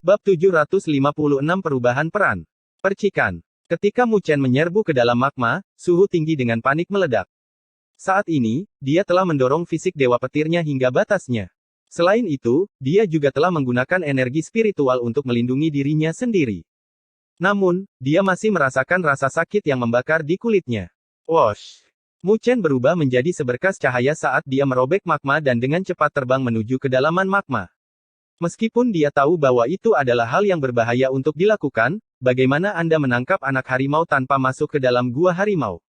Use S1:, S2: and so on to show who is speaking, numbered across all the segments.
S1: Bab 756 Perubahan Peran. Percikan. Ketika Mu Chen menyerbu ke dalam magma, suhu tinggi dengan panik meledak. Saat ini, dia telah mendorong fisik dewa petirnya hingga batasnya. Selain itu, dia juga telah menggunakan energi spiritual untuk melindungi dirinya sendiri. Namun, dia masih merasakan rasa sakit yang membakar di kulitnya. Wosh! Mu Chen berubah menjadi seberkas cahaya saat dia merobek magma dan dengan cepat terbang menuju kedalaman magma. Meskipun dia tahu bahwa itu adalah hal yang berbahaya untuk dilakukan, bagaimana Anda menangkap anak harimau tanpa masuk ke dalam gua harimau?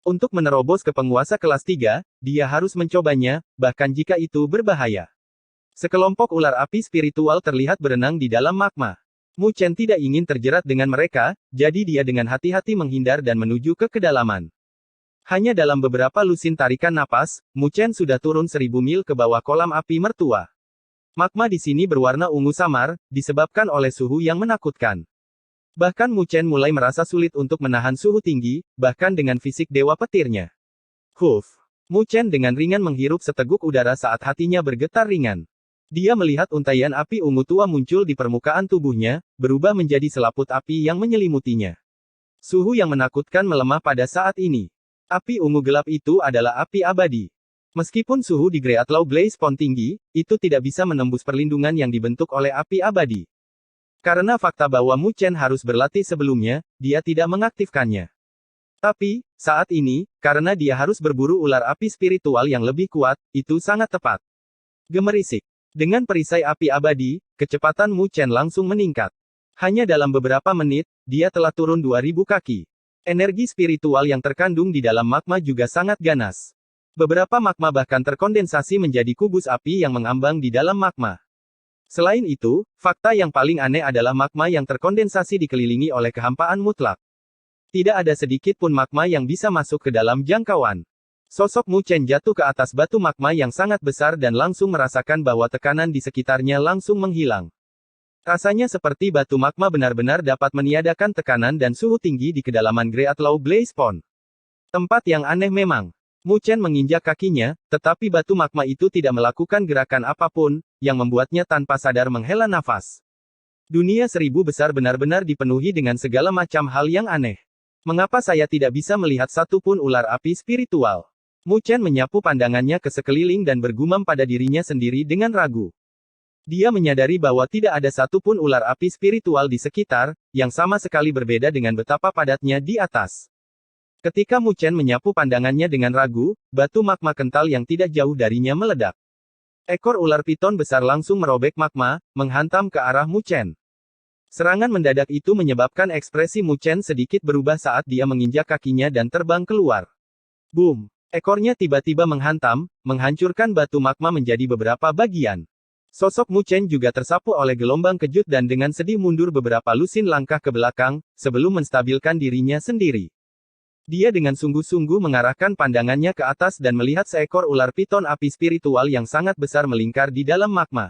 S1: Untuk menerobos ke penguasa kelas 3, dia harus mencobanya, bahkan jika itu berbahaya. Sekelompok ular api spiritual terlihat berenang di dalam magma. Mu Chen tidak ingin terjerat dengan mereka, jadi dia dengan hati-hati menghindar dan menuju ke kedalaman. Hanya dalam beberapa lusin tarikan napas, Mu Chen sudah turun 1000 mil ke bawah kolam api mertua. Magma di sini berwarna ungu samar, disebabkan oleh suhu yang menakutkan. Bahkan Mu Chen mulai merasa sulit untuk menahan suhu tinggi, bahkan dengan fisik dewa petirnya. Huff! Mu Chen dengan ringan menghirup seteguk udara saat hatinya bergetar ringan. Dia melihat untaian api ungu tua muncul di permukaan tubuhnya, berubah menjadi selaput api yang menyelimutinya. Suhu yang menakutkan melemah pada saat ini. Api ungu gelap itu adalah api abadi. Meskipun suhu di Great Law Blaze Pond tinggi, itu tidak bisa menembus perlindungan yang dibentuk oleh api abadi. Karena fakta bahwa Mu Chen harus berlatih sebelumnya, dia tidak mengaktifkannya. Tapi, saat ini, karena dia harus berburu ular api spiritual yang lebih kuat, itu sangat tepat. Gemerisik. Dengan perisai api abadi, kecepatan Mu Chen langsung meningkat. Hanya dalam beberapa menit, dia telah turun 2000 kaki. Energi spiritual yang terkandung di dalam magma juga sangat ganas. Beberapa magma bahkan terkondensasi menjadi kubus api yang mengambang di dalam magma. Selain itu, fakta yang paling aneh adalah magma yang terkondensasi dikelilingi oleh kehampaan mutlak. Tidak ada sedikit pun magma yang bisa masuk ke dalam jangkauan. Sosok Mu Chen jatuh ke atas batu magma yang sangat besar dan langsung merasakan bahwa tekanan di sekitarnya langsung menghilang. Rasanya seperti batu magma benar-benar dapat meniadakan tekanan dan suhu tinggi di kedalaman Great Law Blaze Pond. Tempat yang aneh memang. Mu Chen menginjak kakinya, tetapi batu magma itu tidak melakukan gerakan apapun, yang membuatnya tanpa sadar menghela nafas. Dunia 1000 besar benar-benar dipenuhi dengan segala macam hal yang aneh. Mengapa saya tidak bisa melihat satu pun ular api spiritual? Mu Chen menyapu pandangannya ke sekeliling dan bergumam pada dirinya sendiri dengan ragu. Dia menyadari bahwa tidak ada satu pun ular api spiritual di sekitar, yang sama sekali berbeda dengan betapa padatnya di atas. Ketika Mu Chen menyapu pandangannya dengan ragu, batu magma kental yang tidak jauh darinya meledak. Ekor ular piton besar langsung merobek magma, menghantam ke arah Mu Chen. Serangan mendadak itu menyebabkan ekspresi Mu Chen sedikit berubah saat dia menginjak kakinya dan terbang keluar. Boom! Ekornya tiba-tiba menghantam, menghancurkan batu magma menjadi beberapa bagian. Sosok Mu Chen juga tersapu oleh gelombang kejut dan dengan sedih mundur beberapa lusin langkah ke belakang, sebelum menstabilkan dirinya sendiri. Dia dengan sungguh-sungguh mengarahkan pandangannya ke atas dan melihat seekor ular piton api spiritual yang sangat besar melingkar di dalam magma.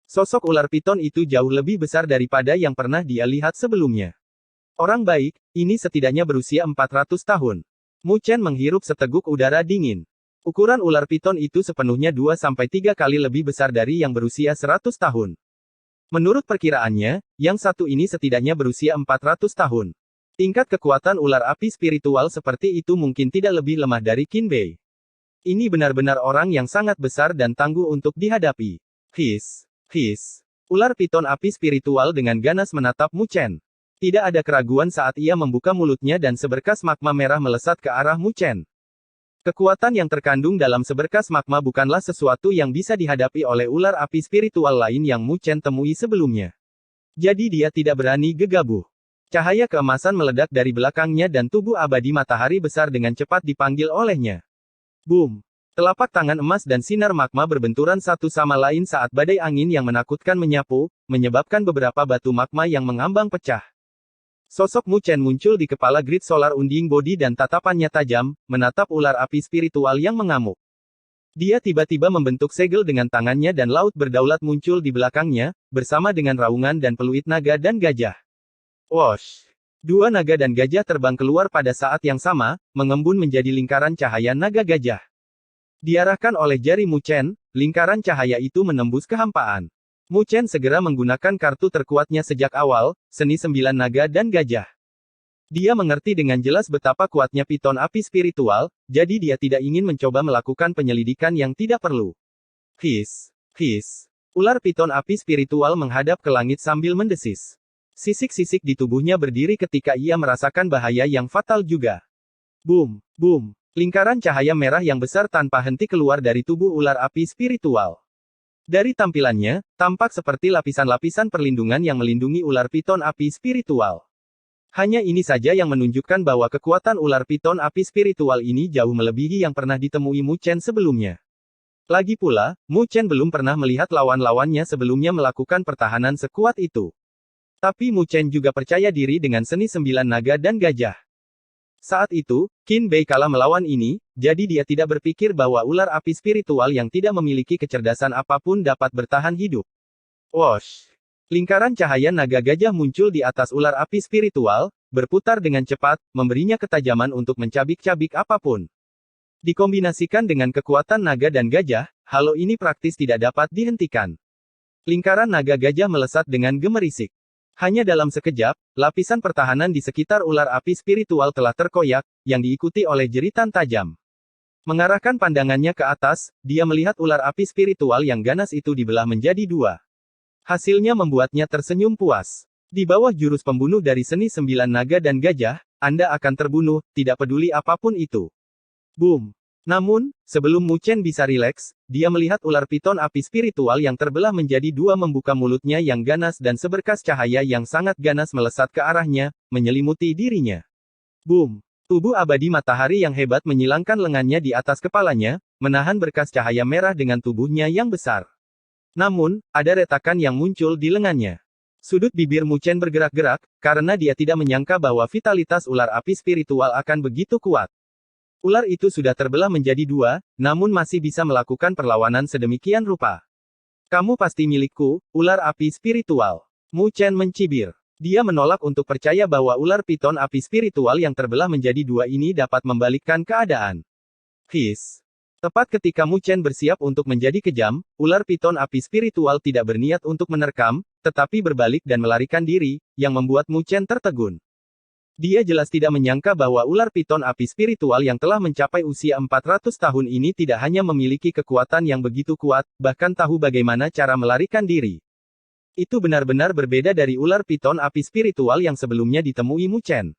S1: Sosok ular piton itu jauh lebih besar daripada yang pernah dia lihat sebelumnya. Orang baik, ini setidaknya berusia 400 tahun. Mu Chen menghirup seteguk udara dingin. Ukuran ular piton itu sepenuhnya 2-3 kali lebih besar dari yang berusia 100 tahun. Menurut perkiraannya, yang satu ini setidaknya berusia 400 tahun. Tingkat kekuatan ular api spiritual seperti itu mungkin tidak lebih lemah dari Qin Bei. Ini benar-benar orang yang sangat besar dan tangguh untuk dihadapi. His. Ular piton api spiritual dengan ganas menatap Mu Chen. Tidak ada keraguan saat ia membuka mulutnya dan seberkas magma merah melesat ke arah Mu Chen. Kekuatan yang terkandung dalam seberkas magma bukanlah sesuatu yang bisa dihadapi oleh ular api spiritual lain yang Mu Chen temui sebelumnya. Jadi dia tidak berani gegabah. Cahaya keemasan meledak dari belakangnya dan tubuh abadi matahari besar dengan cepat dipanggil olehnya. Boom! Telapak tangan emas dan sinar magma berbenturan satu sama lain saat badai angin yang menakutkan menyapu, menyebabkan beberapa batu magma yang mengambang pecah. Sosok Mu Chen muncul di kepala Grid Solar Unding Body dan tatapannya tajam, menatap ular api spiritual yang mengamuk. Dia tiba-tiba membentuk segel dengan tangannya dan laut berdaulat muncul di belakangnya, bersama dengan raungan dan peluit naga dan gajah. Wosh! Dua naga dan gajah terbang keluar pada saat yang sama, mengembun menjadi lingkaran cahaya naga gajah. Diarahkan oleh jari Mu Chen, lingkaran cahaya itu menembus kehampaan. Mu Chen segera menggunakan kartu terkuatnya sejak awal, Seni Sembilan Naga dan Gajah. Dia mengerti dengan jelas betapa kuatnya piton api spiritual, jadi dia tidak ingin mencoba melakukan penyelidikan yang tidak perlu. His. Ular piton api spiritual menghadap ke langit sambil mendesis. Sisik-sisik di tubuhnya berdiri ketika ia merasakan bahaya yang fatal juga. Boom. Lingkaran cahaya merah yang besar tanpa henti keluar dari tubuh ular api spiritual. Dari tampilannya, tampak seperti lapisan-lapisan perlindungan yang melindungi ular piton api spiritual. Hanya ini saja yang menunjukkan bahwa kekuatan ular piton api spiritual ini jauh melebihi yang pernah ditemui Mu Chen sebelumnya. Lagi pula, Mu Chen belum pernah melihat lawan-lawannya sebelumnya melakukan pertahanan sekuat itu. Tapi Mu Chen juga percaya diri dengan Seni Sembilan Naga dan Gajah. Saat itu, Qin Bei kalah melawan ini, jadi dia tidak berpikir bahwa ular api spiritual yang tidak memiliki kecerdasan apapun dapat bertahan hidup. Wosh! Lingkaran cahaya naga gajah muncul di atas ular api spiritual, berputar dengan cepat, memberinya ketajaman untuk mencabik-cabik apapun. Dikombinasikan dengan kekuatan naga dan gajah, halo ini praktis tidak dapat dihentikan. Lingkaran naga gajah melesat dengan gemerisik. Hanya dalam sekejap, lapisan pertahanan di sekitar ular api spiritual telah terkoyak, yang diikuti oleh jeritan tajam. Mengarahkan pandangannya ke atas, dia melihat ular api spiritual yang ganas itu dibelah menjadi dua. Hasilnya membuatnya tersenyum puas. Di bawah jurus pembunuh dari Seni Sembilan Naga dan Gajah, Anda akan terbunuh, tidak peduli apapun itu. Boom! Namun, sebelum Mu Chen bisa rileks, dia melihat ular piton api spiritual yang terbelah menjadi dua membuka mulutnya yang ganas dan seberkas cahaya yang sangat ganas melesat ke arahnya, menyelimuti dirinya. Boom! Tubuh abadi matahari yang hebat menyilangkan lengannya di atas kepalanya, menahan berkas cahaya merah dengan tubuhnya yang besar. Namun, ada retakan yang muncul di lengannya. Sudut bibir Mu Chen bergerak-gerak, karena dia tidak menyangka bahwa vitalitas ular api spiritual akan begitu kuat. Ular itu sudah terbelah menjadi dua, namun masih bisa melakukan perlawanan sedemikian rupa. Kamu pasti milikku, ular api spiritual. Mu Chen mencibir. Dia menolak untuk percaya bahwa ular piton api spiritual yang terbelah menjadi dua ini dapat membalikkan keadaan. Tepat ketika Mu Chen bersiap untuk menjadi kejam, ular piton api spiritual tidak berniat untuk menerkam, tetapi berbalik dan melarikan diri, yang membuat Mu Chen tertegun. Dia jelas tidak menyangka bahwa ular piton api spiritual yang telah mencapai usia 400 tahun ini tidak hanya memiliki kekuatan yang begitu kuat, bahkan tahu bagaimana cara melarikan diri. Itu benar-benar berbeda dari ular piton api spiritual yang sebelumnya ditemui Mu Chen.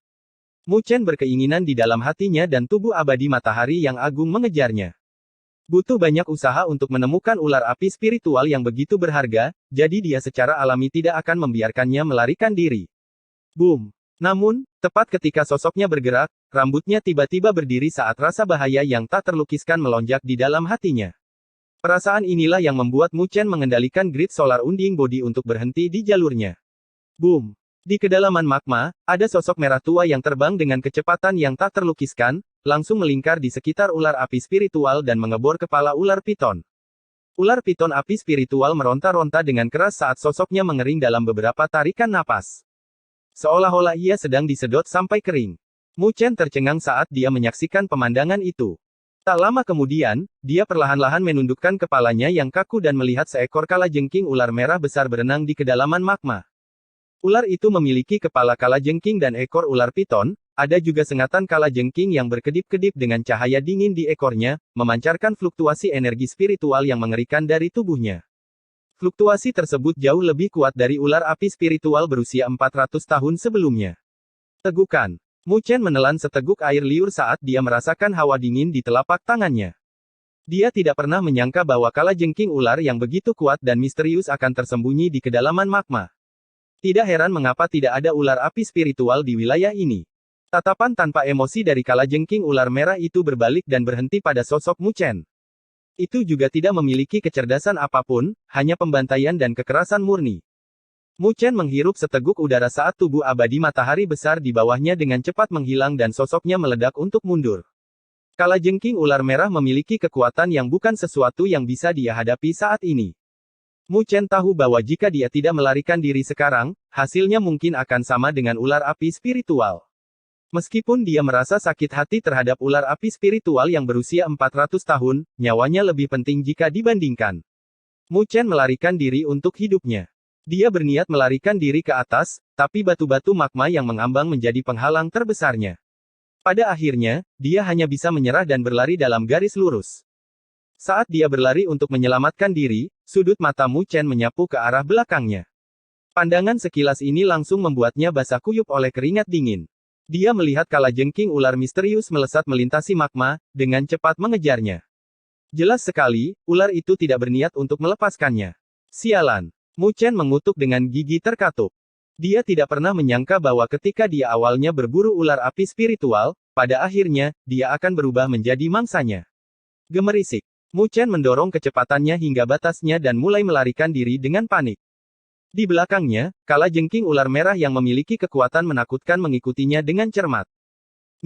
S1: Mu Chen berkeinginan di dalam hatinya dan tubuh abadi matahari yang agung mengejarnya. Butuh banyak usaha untuk menemukan ular api spiritual yang begitu berharga, jadi dia secara alami tidak akan membiarkannya melarikan diri. Boom! Namun, tepat ketika sosoknya bergerak, rambutnya tiba-tiba berdiri saat rasa bahaya yang tak terlukiskan melonjak di dalam hatinya. Perasaan inilah yang membuat Mu Chen mengendalikan Grid Solar Unding Body untuk berhenti di jalurnya. Boom! Di kedalaman magma, ada sosok merah tua yang terbang dengan kecepatan yang tak terlukiskan, langsung melingkar di sekitar ular api spiritual dan mengebor kepala ular piton. Ular piton api spiritual meronta-ronta dengan keras saat sosoknya mengering dalam beberapa tarikan napas. Seolah-olah ia sedang disedot sampai kering. Mu Chen tercengang saat dia menyaksikan pemandangan itu. Tak lama kemudian, dia perlahan-lahan menundukkan kepalanya yang kaku dan melihat seekor kalajengking ular merah besar berenang di kedalaman magma. Ular itu memiliki kepala kalajengking dan ekor ular piton, ada juga sengatan kalajengking yang berkedip-kedip dengan cahaya dingin di ekornya, memancarkan fluktuasi energi spiritual yang mengerikan dari tubuhnya. Fluktuasi tersebut jauh lebih kuat dari ular api spiritual berusia 400 tahun sebelumnya. Tegukan. Mu Chen menelan seteguk air liur saat dia merasakan hawa dingin di telapak tangannya. Dia tidak pernah menyangka bahwa kalajengking ular yang begitu kuat dan misterius akan tersembunyi di kedalaman magma. Tidak heran mengapa tidak ada ular api spiritual di wilayah ini. Tatapan tanpa emosi dari kalajengking ular merah itu berbalik dan berhenti pada sosok Mu Chen. Itu juga tidak memiliki kecerdasan apapun, hanya pembantaian dan kekerasan murni. Mu Chen menghirup seteguk udara saat tubuh abadi matahari besar di bawahnya dengan cepat menghilang dan sosoknya meledak untuk mundur. Kalajengking ular merah memiliki kekuatan yang bukan sesuatu yang bisa dia hadapi saat ini. Mu Chen tahu bahwa jika dia tidak melarikan diri sekarang, hasilnya mungkin akan sama dengan ular api spiritual. Meskipun dia merasa sakit hati terhadap ular api spiritual yang berusia 400 tahun, nyawanya lebih penting jika dibandingkan. Mu Chen melarikan diri untuk hidupnya. Dia berniat melarikan diri ke atas, tapi batu-batu magma yang mengambang menjadi penghalang terbesarnya. Pada akhirnya, dia hanya bisa menyerah dan berlari dalam garis lurus. Saat dia berlari untuk menyelamatkan diri, sudut mata Mu Chen menyapu ke arah belakangnya. Pandangan sekilas ini langsung membuatnya basah kuyup oleh keringat dingin. Dia melihat kalajengking ular misterius melesat melintasi magma, dengan cepat mengejarnya. Jelas sekali, ular itu tidak berniat untuk melepaskannya. Sialan. Mu Chen mengutuk dengan gigi terkatup. Dia tidak pernah menyangka bahwa ketika dia awalnya berburu ular api spiritual, pada akhirnya, dia akan berubah menjadi mangsanya. Gemerisik. Mu Chen mendorong kecepatannya hingga batasnya dan mulai melarikan diri dengan panik. Di belakangnya, kalajengking ular merah yang memiliki kekuatan menakutkan mengikutinya dengan cermat.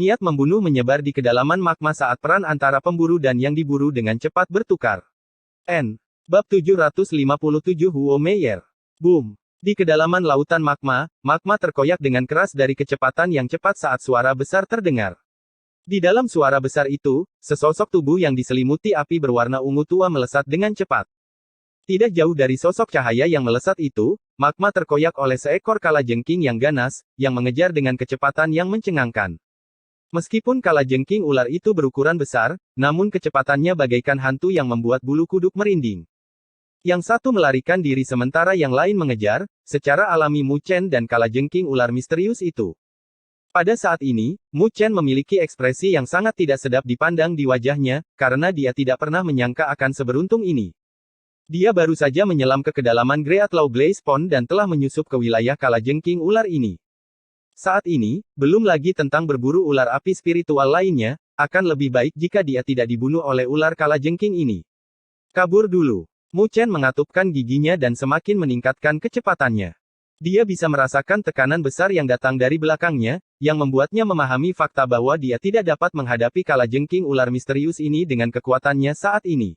S1: Niat membunuh menyebar di kedalaman magma saat peran antara pemburu dan yang diburu dengan cepat bertukar. Bab 757 Huo Meier. Boom. Di kedalaman lautan magma, magma terkoyak dengan keras dari kecepatan yang cepat saat suara besar terdengar. Di dalam suara besar itu, sesosok tubuh yang diselimuti api berwarna ungu tua melesat dengan cepat. Tidak jauh dari sosok cahaya yang melesat itu, magma terkoyak oleh seekor kalajengking yang ganas, yang mengejar dengan kecepatan yang mencengangkan. Meskipun kalajengking ular itu berukuran besar, namun kecepatannya bagaikan hantu yang membuat bulu kuduk merinding. Yang satu melarikan diri sementara yang lain mengejar, secara alami Mu Chen dan kalajengking ular misterius itu. Pada saat ini, Mu Chen memiliki ekspresi yang sangat tidak sedap dipandang di wajahnya, karena dia tidak pernah menyangka akan seberuntung ini. Dia baru saja menyelam ke kedalaman Great Law Blaze Pond dan telah menyusup ke wilayah kalajengking ular ini. Saat ini, belum lagi tentang berburu ular api spiritual lainnya, akan lebih baik jika dia tidak dibunuh oleh ular kalajengking ini. Kabur dulu. Mu Chen mengatupkan giginya dan semakin meningkatkan kecepatannya. Dia bisa merasakan tekanan besar yang datang dari belakangnya, yang membuatnya memahami fakta bahwa dia tidak dapat menghadapi kalajengking ular misterius ini dengan kekuatannya saat ini.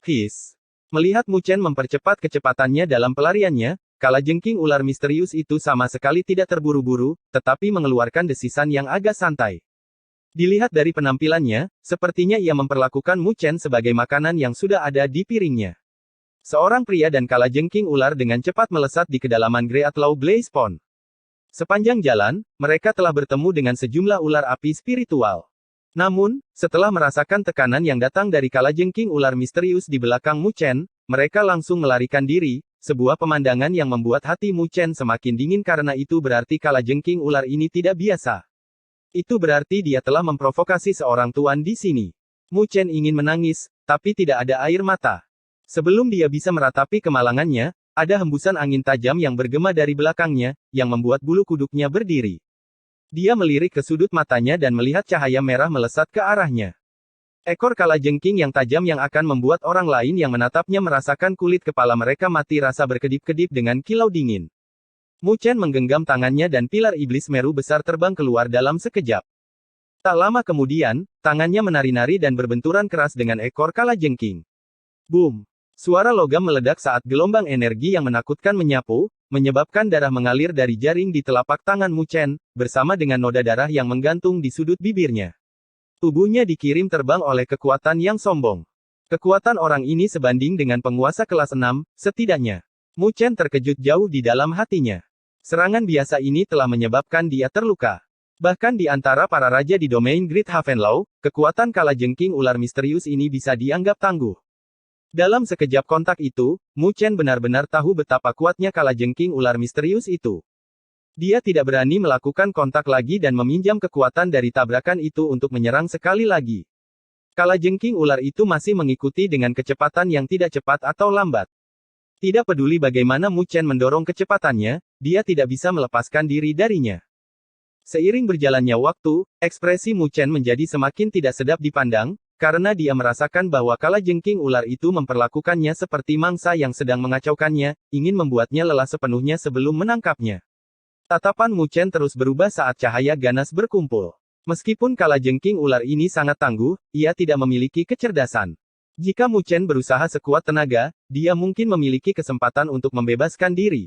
S1: His. Melihat Mu Chen mempercepat kecepatannya dalam pelariannya, kalajengking ular misterius itu sama sekali tidak terburu-buru, tetapi mengeluarkan desisan yang agak santai. Dilihat dari penampilannya, sepertinya ia memperlakukan Mu Chen sebagai makanan yang sudah ada di piringnya. Seorang pria dan kalajengking ular dengan cepat melesat di kedalaman Great Law Blaze Pond. Sepanjang jalan, mereka telah bertemu dengan sejumlah ular api spiritual. Namun, setelah merasakan tekanan yang datang dari kalajengking ular misterius di belakang Mu Chen, mereka langsung melarikan diri, sebuah pemandangan yang membuat hati Mu Chen semakin dingin karena itu berarti kalajengking ular ini tidak biasa. Itu berarti dia telah memprovokasi seorang tuan di sini. Mu Chen ingin menangis, tapi tidak ada air mata. Sebelum dia bisa meratapi kemalangannya, ada hembusan angin tajam yang bergema dari belakangnya, yang membuat bulu kuduknya berdiri. Dia melirik ke sudut matanya dan melihat cahaya merah melesat ke arahnya. Ekor kalajengking yang tajam yang akan membuat orang lain yang menatapnya merasakan kulit kepala mereka mati rasa berkedip-kedip dengan kilau dingin. Mu Chen menggenggam tangannya dan pilar iblis meru besar terbang keluar dalam sekejap. Tak lama kemudian, tangannya menari-nari dan berbenturan keras dengan ekor kalajengking. Boom! Suara logam meledak saat gelombang energi yang menakutkan menyapu, menyebabkan darah mengalir dari jaring di telapak tangan Mu Chen, bersama dengan noda darah yang menggantung di sudut bibirnya. Tubuhnya dikirim terbang oleh kekuatan yang sombong. Kekuatan orang ini sebanding dengan penguasa kelas 6, setidaknya. Mu Chen terkejut jauh di dalam hatinya. Serangan biasa ini telah menyebabkan dia terluka. Bahkan di antara para raja di domain Great Havenlaw, kekuatan kalajengking ular misterius ini bisa dianggap tangguh. Dalam sekejap kontak itu, Mu Chen benar-benar tahu betapa kuatnya kalajengking ular misterius itu. Dia tidak berani melakukan kontak lagi dan meminjam kekuatan dari tabrakan itu untuk menyerang sekali lagi. Kalajengking ular itu masih mengikuti dengan kecepatan yang tidak cepat atau lambat. Tidak peduli bagaimana Mu Chen mendorong kecepatannya, dia tidak bisa melepaskan diri darinya. Seiring berjalannya waktu, ekspresi Mu Chen menjadi semakin tidak sedap dipandang, karena dia merasakan bahwa kalajengking ular itu memperlakukannya seperti mangsa yang sedang mengacaukannya, ingin membuatnya lelah sepenuhnya sebelum menangkapnya. Tatapan Mu Chen terus berubah saat cahaya ganas berkumpul. Meskipun kalajengking ular ini sangat tangguh, ia tidak memiliki kecerdasan. Jika Mu Chen berusaha sekuat tenaga, dia mungkin memiliki kesempatan untuk membebaskan diri.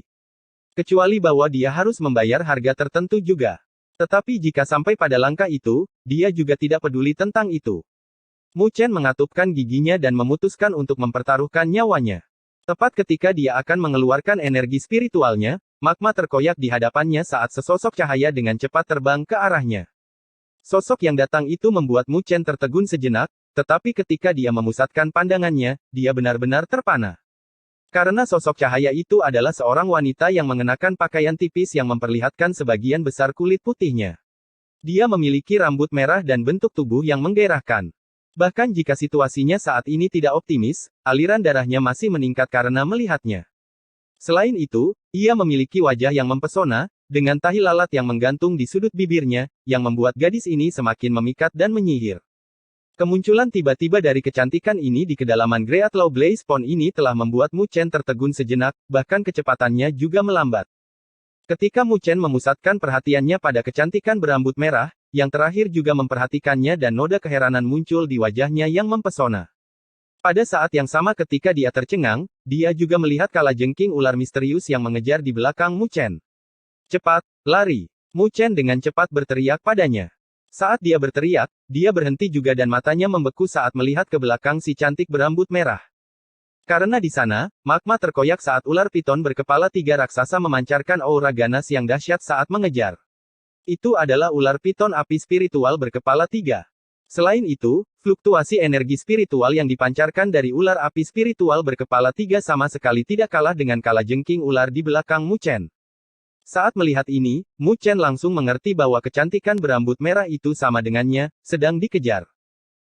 S1: Kecuali bahwa dia harus membayar harga tertentu juga. Tetapi jika sampai pada langkah itu, dia juga tidak peduli tentang itu. Mu Chen mengatupkan giginya dan memutuskan untuk mempertaruhkan nyawanya. Tepat ketika dia akan mengeluarkan energi spiritualnya, magma terkoyak di hadapannya saat sesosok cahaya dengan cepat terbang ke arahnya. Sosok yang datang itu membuat Mu Chen tertegun sejenak, tetapi ketika dia memusatkan pandangannya, dia benar-benar terpana. Karena sosok cahaya itu adalah seorang wanita yang mengenakan pakaian tipis yang memperlihatkan sebagian besar kulit putihnya. Dia memiliki rambut merah dan bentuk tubuh yang menggairahkan. Bahkan jika situasinya saat ini tidak optimis, aliran darahnya masih meningkat karena melihatnya. Selain itu, ia memiliki wajah yang mempesona, dengan tahi lalat yang menggantung di sudut bibirnya, yang membuat gadis ini semakin memikat dan menyihir. Kemunculan tiba-tiba dari kecantikan ini di kedalaman Great Law Blaze Pond ini telah membuat Mu Chen tertegun sejenak, bahkan kecepatannya juga melambat. Ketika Mu Chen memusatkan perhatiannya pada kecantikan berambut merah, yang terakhir juga memperhatikannya dan noda keheranan muncul di wajahnya yang mempesona. Pada saat yang sama ketika dia tercengang, dia juga melihat kalajengking ular misterius yang mengejar di belakang Mu Chen. Cepat, lari! Mu Chen dengan cepat berteriak padanya. Saat dia berteriak, dia berhenti juga dan matanya membeku saat melihat ke belakang si cantik berambut merah. Karena di sana, magma terkoyak saat ular piton berkepala 3 raksasa memancarkan aura ganas yang dahsyat saat mengejar. Itu adalah ular piton api spiritual berkepala 3. Selain itu, fluktuasi energi spiritual yang dipancarkan dari ular api spiritual berkepala 3 sama sekali tidak kalah dengan kalajengking ular di belakang Mu Chen. Saat melihat ini, Mu Chen langsung mengerti bahwa kecantikan berambut merah itu sama dengannya, sedang dikejar.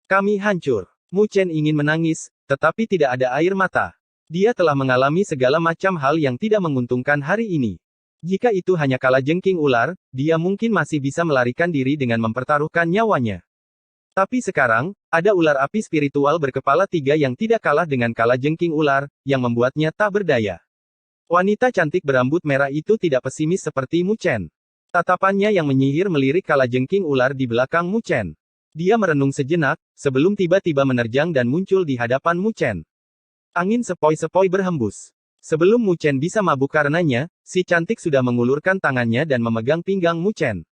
S1: Kami hancur. Mu Chen ingin menangis, tetapi tidak ada air mata. Dia telah mengalami segala macam hal yang tidak menguntungkan hari ini. Jika itu hanya kalajengking ular, dia mungkin masih bisa melarikan diri dengan mempertaruhkan nyawanya. Tapi sekarang, ada ular api spiritual berkepala 3 yang tidak kalah dengan kalajengking ular, yang membuatnya tak berdaya. Wanita cantik berambut merah itu tidak pesimis seperti Mu Chen. Tatapannya yang menyihir melirik kalajengking ular di belakang Mu Chen. Dia merenung sejenak, sebelum tiba-tiba menerjang dan muncul di hadapan Mu Chen. Angin sepoi-sepoi berhembus. Sebelum Mu Chen bisa mabuk karenanya, si cantik sudah mengulurkan tangannya dan memegang pinggang Mu Chen.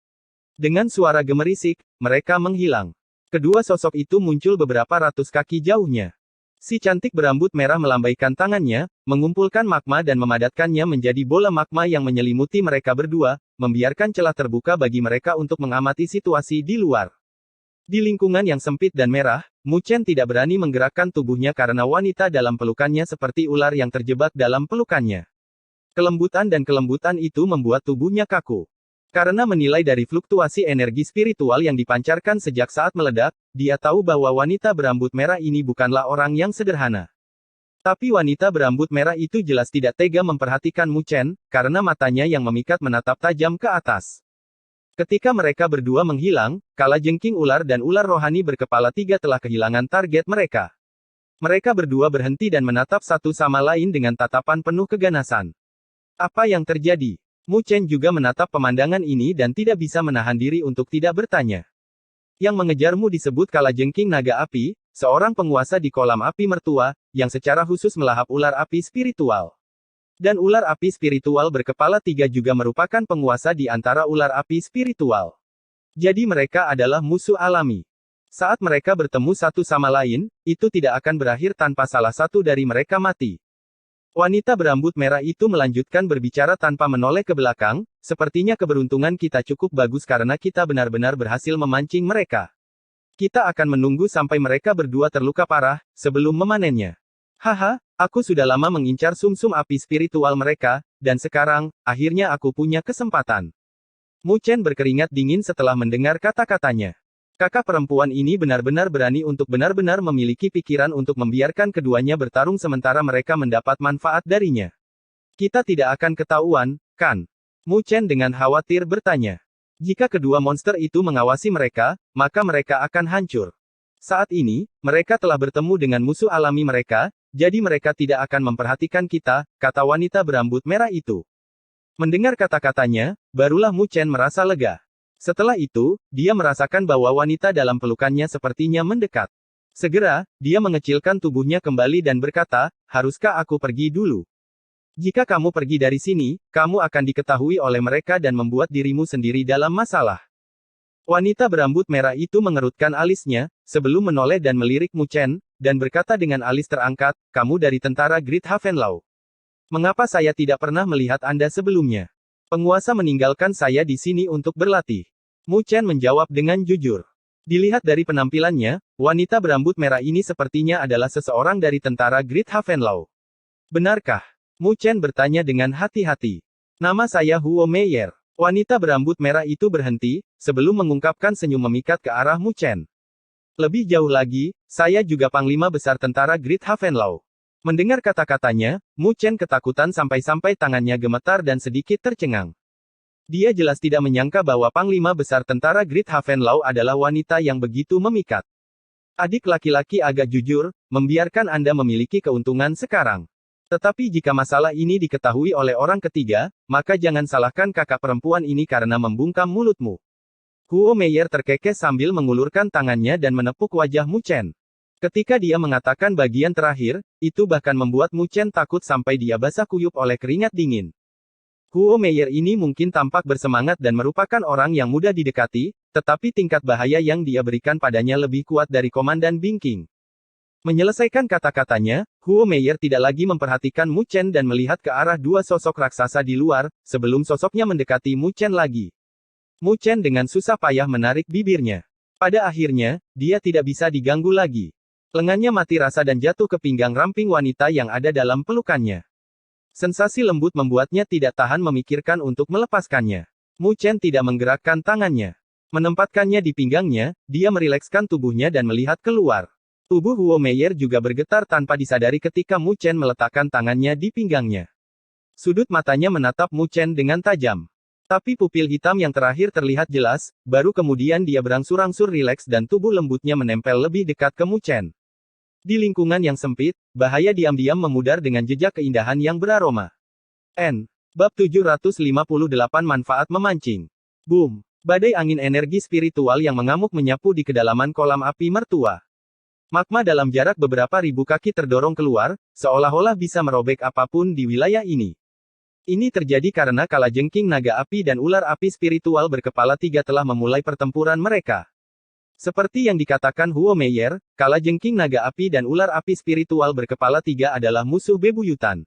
S1: Dengan suara gemerisik, mereka menghilang. Kedua sosok itu muncul beberapa ratus kaki jauhnya. Si cantik berambut merah melambaikan tangannya, mengumpulkan magma dan memadatkannya menjadi bola magma yang menyelimuti mereka berdua, membiarkan celah terbuka bagi mereka untuk mengamati situasi di luar. Di lingkungan yang sempit dan merah, Mu Chen tidak berani menggerakkan tubuhnya karena wanita dalam pelukannya seperti ular yang terjebak dalam pelukannya. Kelembutan dan kelembutan itu membuat tubuhnya kaku. Karena menilai dari fluktuasi energi spiritual yang dipancarkan sejak saat meledak, dia tahu bahwa wanita berambut merah ini bukanlah orang yang sederhana. Tapi wanita berambut merah itu jelas tidak tega memperhatikan Mu Chen, karena matanya yang memikat menatap tajam ke atas. Ketika mereka berdua menghilang, kalajengking ular dan ular rohani berkepala 3 telah kehilangan target mereka. Mereka berdua berhenti dan menatap satu sama lain dengan tatapan penuh keganasan. Apa yang terjadi? Mu Chen juga menatap pemandangan ini dan tidak bisa menahan diri untuk tidak bertanya. Yang mengejarmu disebut kalajengking naga api, seorang penguasa di kolam api mertua, yang secara khusus melahap ular api spiritual. Dan ular api spiritual berkepala 3 juga merupakan penguasa di antara ular api spiritual. Jadi mereka adalah musuh alami. Saat mereka bertemu satu sama lain, itu tidak akan berakhir tanpa salah satu dari mereka mati. Wanita berambut merah itu melanjutkan berbicara tanpa menoleh ke belakang, sepertinya keberuntungan kita cukup bagus karena kita benar-benar berhasil memancing mereka. Kita akan menunggu sampai mereka berdua terluka parah, sebelum memanennya. Haha, aku sudah lama mengincar sumsum api spiritual mereka, dan sekarang, akhirnya aku punya kesempatan. Mu Chen berkeringat dingin setelah mendengar kata-katanya. Kakak perempuan ini benar-benar berani untuk benar-benar memiliki pikiran untuk membiarkan keduanya bertarung sementara mereka mendapat manfaat darinya. Kita tidak akan ketahuan, kan? Mu Chen dengan khawatir bertanya. Jika kedua monster itu mengawasi mereka, maka mereka akan hancur. Saat ini, mereka telah bertemu dengan musuh alami mereka, jadi mereka tidak akan memperhatikan kita, kata wanita berambut merah itu. Mendengar kata-katanya, barulah Mu Chen merasa lega. Setelah itu, dia merasakan bahwa wanita dalam pelukannya sepertinya mendekat. Segera, dia mengecilkan tubuhnya kembali dan berkata, haruskah aku pergi dulu? Jika kamu pergi dari sini, kamu akan diketahui oleh mereka dan membuat dirimu sendiri dalam masalah. Wanita berambut merah itu mengerutkan alisnya, sebelum menoleh dan melirik Mu Chen, dan berkata dengan alis terangkat, "Kamu dari tentara Great Havenlaw. Mengapa saya tidak pernah melihat Anda sebelumnya? Penguasa meninggalkan saya di sini untuk berlatih." Mu Chen menjawab dengan jujur. Dilihat dari penampilannya, wanita berambut merah ini sepertinya adalah seseorang dari tentara Great Havenlaw. Benarkah? Mu Chen bertanya dengan hati-hati. "Nama saya Huo Meier." Wanita berambut merah itu berhenti, sebelum mengungkapkan senyum memikat ke arah Mu Chen. "Lebih jauh lagi, saya juga Panglima Besar Tentara Great Havenlaw." Mendengar kata-katanya, Mu Chen ketakutan sampai-sampai tangannya gemetar dan sedikit tercengang. Dia jelas tidak menyangka bahwa Panglima Besar Tentara Great Havenlaw adalah wanita yang begitu memikat. "Adik laki-laki agak jujur, membiarkan Anda memiliki keuntungan sekarang. Tetapi jika masalah ini diketahui oleh orang ketiga, maka jangan salahkan kakak perempuan ini karena membungkam mulutmu." Huo Meier terkekeh sambil mengulurkan tangannya dan menepuk wajah Mu Chen. Ketika dia mengatakan bagian terakhir, itu bahkan membuat Mu Chen takut sampai dia basah kuyup oleh keringat dingin. Huo Meier ini mungkin tampak bersemangat dan merupakan orang yang mudah didekati, tetapi tingkat bahaya yang dia berikan padanya lebih kuat dari Komandan Bingking. Menyelesaikan kata-katanya, Huo Meier tidak lagi memperhatikan Mu Chen dan melihat ke arah dua sosok raksasa di luar, sebelum sosoknya mendekati Mu Chen lagi. Mu Chen dengan susah payah menarik bibirnya. Pada akhirnya, dia tidak bisa diganggu lagi. Lengannya mati rasa dan jatuh ke pinggang ramping wanita yang ada dalam pelukannya. Sensasi lembut membuatnya tidak tahan memikirkan untuk melepaskannya. Mu Chen tidak menggerakkan tangannya. Menempatkannya di pinggangnya, dia merilekskan tubuhnya dan melihat keluar. Tubuh Huo Meier juga bergetar tanpa disadari ketika Mu Chen meletakkan tangannya di pinggangnya. Sudut matanya menatap Mu Chen dengan tajam. Tapi pupil hitam yang terakhir terlihat jelas, baru kemudian dia berangsur-angsur rileks dan tubuh lembutnya menempel lebih dekat ke Mu Chen. Di lingkungan yang sempit, bahaya diam-diam memudar dengan jejak keindahan yang beraroma. Bab 758 Manfaat Memancing. Boom! Badai angin energi spiritual yang mengamuk menyapu di kedalaman kolam api mertua. Magma dalam jarak beberapa ribu kaki terdorong keluar, seolah-olah bisa merobek apapun di wilayah ini. Ini terjadi karena kalajengking naga api dan ular api spiritual berkepala tiga telah memulai pertempuran mereka. Seperti yang dikatakan Huo Meier, kalajengking naga api dan ular api spiritual berkepala tiga adalah musuh bebuyutan.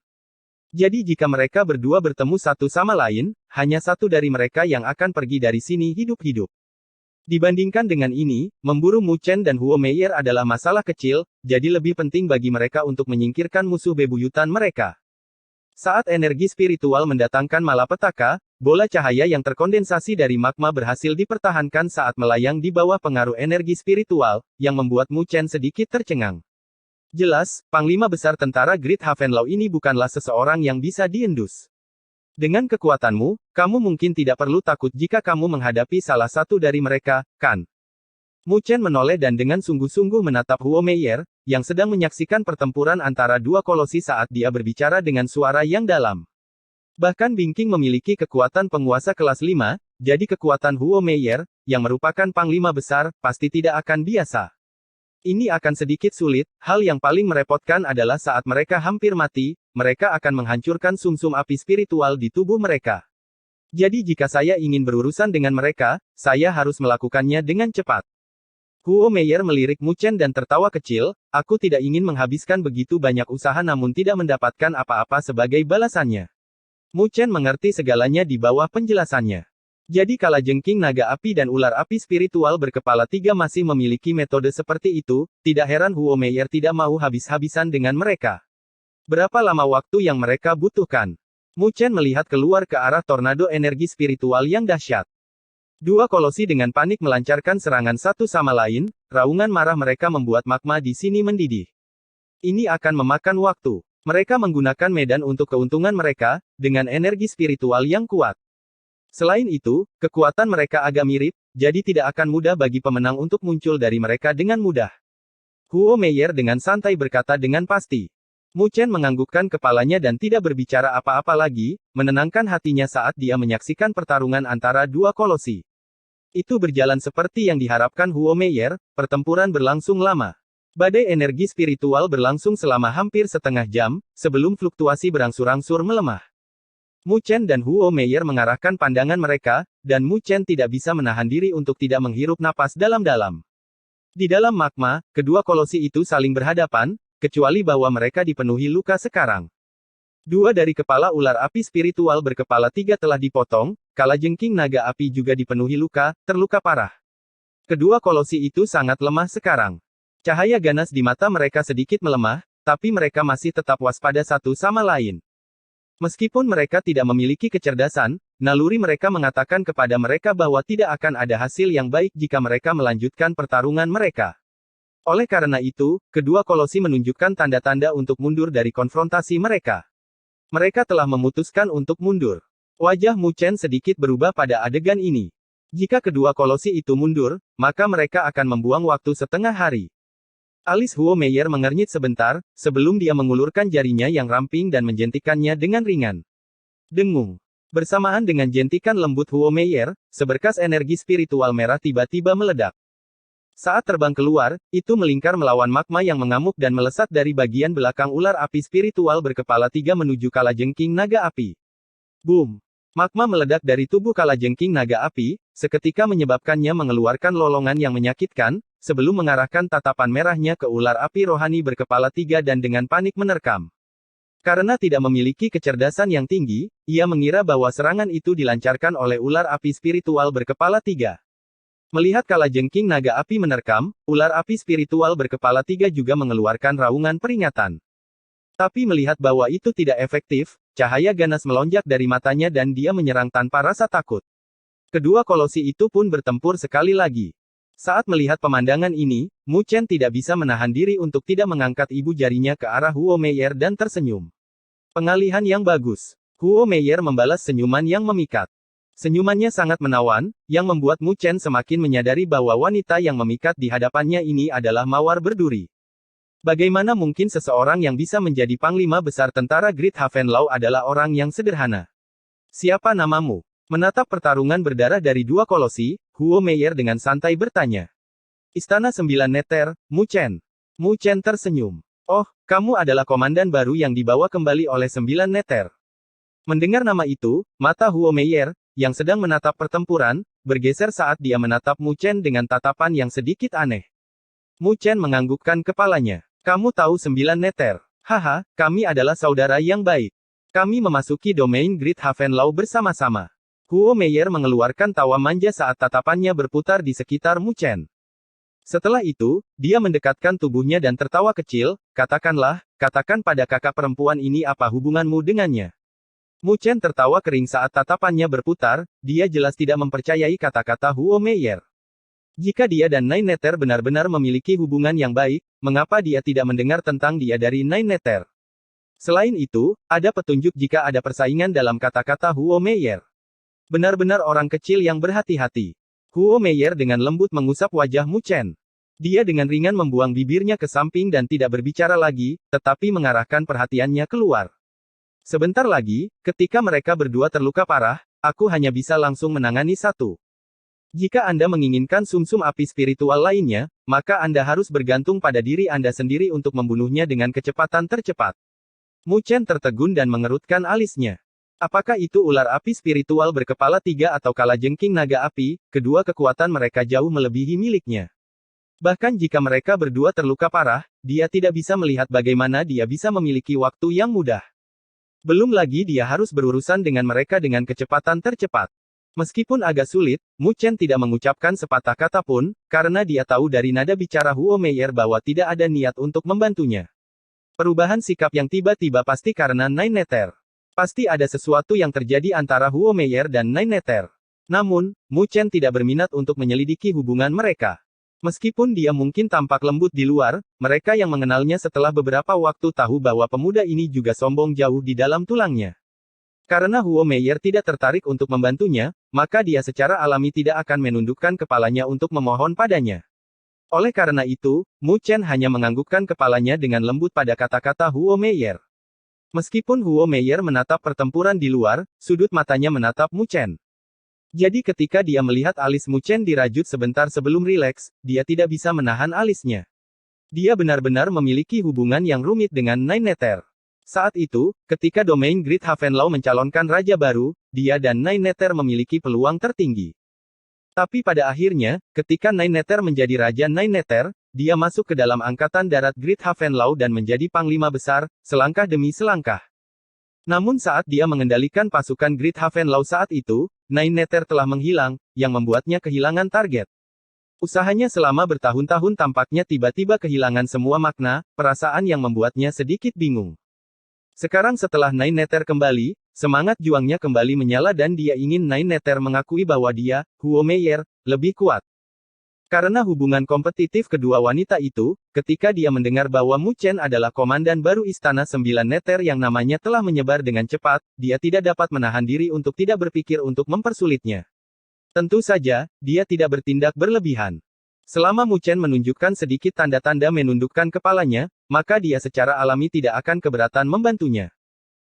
S1: Jadi jika mereka berdua bertemu satu sama lain, hanya satu dari mereka yang akan pergi dari sini hidup-hidup. Dibandingkan dengan ini, memburu Mu Chen dan Huo Meier adalah masalah kecil, jadi lebih penting bagi mereka untuk menyingkirkan musuh bebuyutan mereka. Saat energi spiritual mendatangkan malapetaka, bola cahaya yang terkondensasi dari magma berhasil dipertahankan saat melayang di bawah pengaruh energi spiritual, yang membuat Mu Chen sedikit tercengang. Jelas, Panglima Besar Tentara Great Havenlaw ini bukanlah seseorang yang bisa diendus. Dengan kekuatanmu, kamu mungkin tidak perlu takut jika kamu menghadapi salah satu dari mereka, kan? Mu Chen menoleh dan dengan sungguh-sungguh menatap Huo Meier, yang sedang menyaksikan pertempuran antara dua kolosi saat dia berbicara dengan suara yang dalam. Bahkan Bingking memiliki kekuatan penguasa kelas 5, jadi kekuatan Huo Meier, yang merupakan Panglima Besar, pasti tidak akan biasa. Ini akan sedikit sulit, hal yang paling merepotkan adalah saat mereka hampir mati, mereka akan menghancurkan sumsum api spiritual di tubuh mereka. Jadi jika saya ingin berurusan dengan mereka, saya harus melakukannya dengan cepat. Huo Meier melirik Mu Chen dan tertawa kecil, aku tidak ingin menghabiskan begitu banyak usaha namun tidak mendapatkan apa-apa sebagai balasannya. Mu Chen mengerti segalanya di bawah penjelasannya. Jadi kalajengking naga api dan ular api spiritual berkepala tiga masih memiliki metode seperti itu, tidak heran Huo Meier tidak mau habis-habisan dengan mereka. Berapa lama waktu yang mereka butuhkan? Mu Chen melihat keluar ke arah tornado energi spiritual yang dahsyat. Dua kolosi dengan panik melancarkan serangan satu sama lain, raungan marah mereka membuat magma di sini mendidih. Ini akan memakan waktu. Mereka menggunakan medan untuk keuntungan mereka, dengan energi spiritual yang kuat. Selain itu, kekuatan mereka agak mirip, jadi tidak akan mudah bagi pemenang untuk muncul dari mereka dengan mudah. Huo Meier dengan santai berkata dengan pasti. Mu Chen menganggukkan kepalanya dan tidak berbicara apa-apa lagi, menenangkan hatinya saat dia menyaksikan pertarungan antara dua kolosi. Itu berjalan seperti yang diharapkan Huo Meier, pertempuran berlangsung lama. Badai energi spiritual berlangsung selama hampir setengah jam, sebelum fluktuasi berangsur-angsur melemah. Mu Chen dan Huo Meier mengarahkan pandangan mereka, dan Mu Chen tidak bisa menahan diri untuk tidak menghirup napas dalam-dalam. Di dalam magma, kedua kolosi itu saling berhadapan, kecuali bahwa mereka dipenuhi luka sekarang. Dua dari kepala ular api spiritual berkepala tiga telah dipotong, kalajengking naga api juga dipenuhi luka, terluka parah. Kedua kolosi itu sangat lemah sekarang. Cahaya ganas di mata mereka sedikit melemah, tapi mereka masih tetap waspada satu sama lain. Meskipun mereka tidak memiliki kecerdasan, naluri mereka mengatakan kepada mereka bahwa tidak akan ada hasil yang baik jika mereka melanjutkan pertarungan mereka. Oleh karena itu, kedua kolosi menunjukkan tanda-tanda untuk mundur dari konfrontasi mereka. Mereka telah memutuskan untuk mundur. Wajah Mu Chen sedikit berubah pada adegan ini. Jika kedua kolosi itu mundur, maka mereka akan membuang waktu setengah hari. Alis Huo Meier mengernyit sebentar, sebelum dia mengulurkan jarinya yang ramping dan menjentikannya dengan ringan. Dengung. Bersamaan dengan jentikan lembut Huo Meier, seberkas energi spiritual merah tiba-tiba meledak. Saat terbang keluar, itu melingkar melawan magma yang mengamuk dan melesat dari bagian belakang ular api spiritual berkepala tiga menuju kalajengking naga api. Boom! Magma meledak dari tubuh kalajengking naga api, seketika menyebabkannya mengeluarkan lolongan yang menyakitkan, sebelum mengarahkan tatapan merahnya ke ular api rohani berkepala tiga dan dengan panik menerkam. Karena tidak memiliki kecerdasan yang tinggi, ia mengira bahwa serangan itu dilancarkan oleh ular api spiritual berkepala tiga. Melihat kalajengking naga api menerkam, ular api spiritual berkepala tiga juga mengeluarkan raungan peringatan. Tapi melihat bahwa itu tidak efektif, cahaya ganas melonjak dari matanya dan dia menyerang tanpa rasa takut. Kedua kolosi itu pun bertempur sekali lagi. Saat melihat pemandangan ini, Mu Chen tidak bisa menahan diri untuk tidak mengangkat ibu jarinya ke arah Huo Meier dan tersenyum. Pengalihan yang bagus. Huo Meier membalas senyuman yang memikat. Senyumannya sangat menawan, yang membuat Mu Chen semakin menyadari bahwa wanita yang memikat di hadapannya ini adalah mawar berduri. Bagaimana mungkin seseorang yang bisa menjadi panglima besar tentara Great Havenlau adalah orang yang sederhana? Siapa namamu? Menatap pertarungan berdarah dari dua kolosi, Huo Meier dengan santai bertanya. Istana Sembilan Neter, Mu Chen. Mu Chen tersenyum. Oh, kamu adalah komandan baru yang dibawa kembali oleh Sembilan Neter. Mendengar nama itu, mata Huo Meier, yang sedang menatap pertempuran, bergeser saat dia menatap Mu Chen dengan tatapan yang sedikit aneh. Mu Chen menganggukkan kepalanya. Kamu tahu Sembilan Neter? Haha, kami adalah saudara yang baik. Kami memasuki domain Great Havenlau bersama-sama. Huo Meier mengeluarkan tawa manja saat tatapannya berputar di sekitar Mu Chen. Setelah itu, dia mendekatkan tubuhnya dan tertawa kecil, katakan pada kakak perempuan ini apa hubunganmu dengannya. Mu Chen tertawa kering saat tatapannya berputar, dia jelas tidak mempercayai kata-kata Huo Meier. Jika dia dan Nine Neter benar-benar memiliki hubungan yang baik, mengapa dia tidak mendengar tentang dia dari Nine Neter? Selain itu, ada petunjuk jika ada persaingan dalam kata-kata Huo Meier. Benar-benar orang kecil yang berhati-hati. Huo Meier dengan lembut mengusap wajah Mu Chen. Dia dengan ringan membuang bibirnya ke samping dan tidak berbicara lagi, tetapi mengarahkan perhatiannya keluar. Sebentar lagi, ketika mereka berdua terluka parah, aku hanya bisa langsung menangani satu. Jika Anda menginginkan sumsum api spiritual lainnya, maka Anda harus bergantung pada diri Anda sendiri untuk membunuhnya dengan kecepatan tercepat. Mu Chen tertegun dan mengerutkan alisnya. Apakah itu ular api spiritual berkepala tiga atau kalajengking naga api, kedua kekuatan mereka jauh melebihi miliknya. Bahkan jika mereka berdua terluka parah, dia tidak bisa melihat bagaimana dia bisa memiliki waktu yang mudah. Belum lagi dia harus berurusan dengan mereka dengan kecepatan tercepat. Meskipun agak sulit, Mu Chen tidak mengucapkan sepatah kata pun, karena dia tahu dari nada bicara Huo Meier bahwa tidak ada niat untuk membantunya. Perubahan sikap yang tiba-tiba pasti karena Nine Neter. Pasti ada sesuatu yang terjadi antara Huo Meier dan Nine Neter. Namun, Mu Chen tidak berminat untuk menyelidiki hubungan mereka. Meskipun dia mungkin tampak lembut di luar, mereka yang mengenalnya setelah beberapa waktu tahu bahwa pemuda ini juga sombong jauh di dalam tulangnya. Karena Huo Meier tidak tertarik untuk membantunya, maka dia secara alami tidak akan menundukkan kepalanya untuk memohon padanya. Oleh karena itu, Mu Chen hanya menganggukkan kepalanya dengan lembut pada kata-kata Huo Meier. Meskipun Huo Meier menatap pertempuran di luar, sudut matanya menatap Mu Chen. Jadi ketika dia melihat alis Mu Chen dirajut sebentar sebelum rileks, dia tidak bisa menahan alisnya. Dia benar-benar memiliki hubungan yang rumit dengan Nine Neter. Saat itu, ketika domain Great Havenlau mencalonkan raja baru, dia dan Nine Neter memiliki peluang tertinggi. Tapi pada akhirnya, ketika Nine Nether menjadi Raja Nine Nether, dia masuk ke dalam Angkatan Darat Great Havenlaw dan menjadi Panglima Besar, selangkah demi selangkah. Namun saat dia mengendalikan pasukan Great Havenlaw saat itu, Nine Nether telah menghilang, yang membuatnya kehilangan target. Usahanya selama bertahun-tahun tampaknya tiba-tiba kehilangan semua makna, perasaan yang membuatnya sedikit bingung. Sekarang setelah Nine Nether kembali, semangat juangnya kembali menyala dan dia ingin Nine Nether mengakui bahwa dia, Huo Meier, lebih kuat. Karena hubungan kompetitif kedua wanita itu, ketika dia mendengar bahwa Mu Chen adalah komandan baru Istana Sembilan Nether yang namanya telah menyebar dengan cepat, dia tidak dapat menahan diri untuk tidak berpikir untuk mempersulitnya. Tentu saja, dia tidak bertindak berlebihan. Selama Mu Chen menunjukkan sedikit tanda-tanda menundukkan kepalanya, maka dia secara alami tidak akan keberatan membantunya.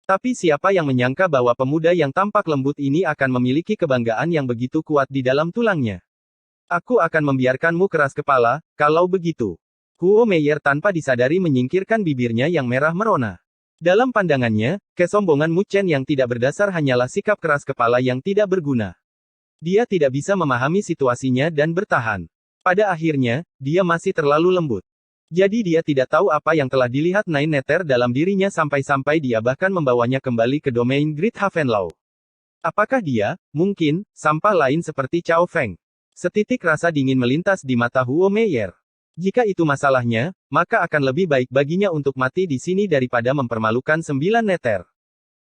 S1: Tapi siapa yang menyangka bahwa pemuda yang tampak lembut ini akan memiliki kebanggaan yang begitu kuat di dalam tulangnya. Aku akan membiarkanmu keras kepala, kalau begitu. Huo Meier tanpa disadari menyingkirkan bibirnya yang merah merona. Dalam pandangannya, kesombongan Mu Chen yang tidak berdasar hanyalah sikap keras kepala yang tidak berguna. Dia tidak bisa memahami situasinya dan bertahan. Pada akhirnya, dia masih terlalu lembut. Jadi dia tidak tahu apa yang telah dilihat Nine Nether dalam dirinya sampai-sampai dia bahkan membawanya kembali ke domain Great Havenlaw. Apakah dia, mungkin, sampah lain seperti Cao Feng? Setitik rasa dingin melintas di mata Huo Meier. Jika itu masalahnya, maka akan lebih baik baginya untuk mati di sini daripada mempermalukan Sembilan Nether.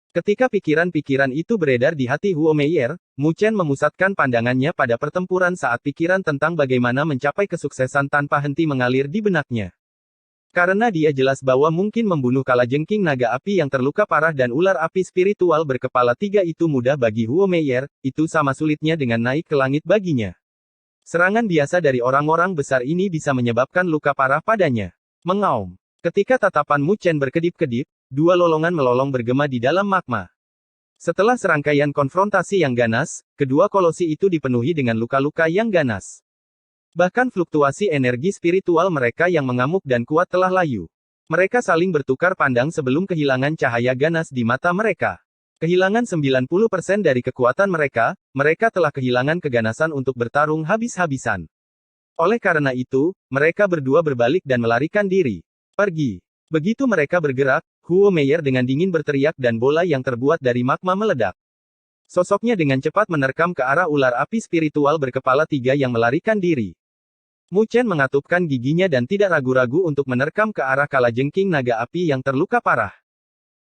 S1: Ketika pikiran-pikiran itu beredar di hati Huo Meier, Mu Chen memusatkan pandangannya pada pertempuran saat pikiran tentang bagaimana mencapai kesuksesan tanpa henti mengalir di benaknya. Karena dia jelas bahwa mungkin membunuh kalajengking naga api yang terluka parah dan ular api spiritual berkepala 3 itu mudah bagi Huo Meier, itu sama sulitnya dengan naik ke langit baginya. Serangan biasa dari orang-orang besar ini bisa menyebabkan luka parah padanya. Mengaum. Ketika tatapan Mu Chen berkedip-kedip, dua lolongan melolong bergema di dalam magma. Setelah serangkaian konfrontasi yang ganas, kedua kolosi itu dipenuhi dengan luka-luka yang ganas. Bahkan fluktuasi energi spiritual mereka yang mengamuk dan kuat telah layu. Mereka saling bertukar pandang sebelum kehilangan cahaya ganas di mata mereka. Kehilangan 90% dari kekuatan mereka, mereka telah kehilangan keganasan untuk bertarung habis-habisan. Oleh karena itu, mereka berdua berbalik dan melarikan diri. Pergi. Begitu mereka bergerak, Huo Meier dengan dingin berteriak dan bola yang terbuat dari magma meledak. Sosoknya dengan cepat menerkam ke arah ular api spiritual berkepala 3 yang melarikan diri. Mu Chen mengatupkan giginya dan tidak ragu-ragu untuk menerkam ke arah kalajengking naga api yang terluka parah.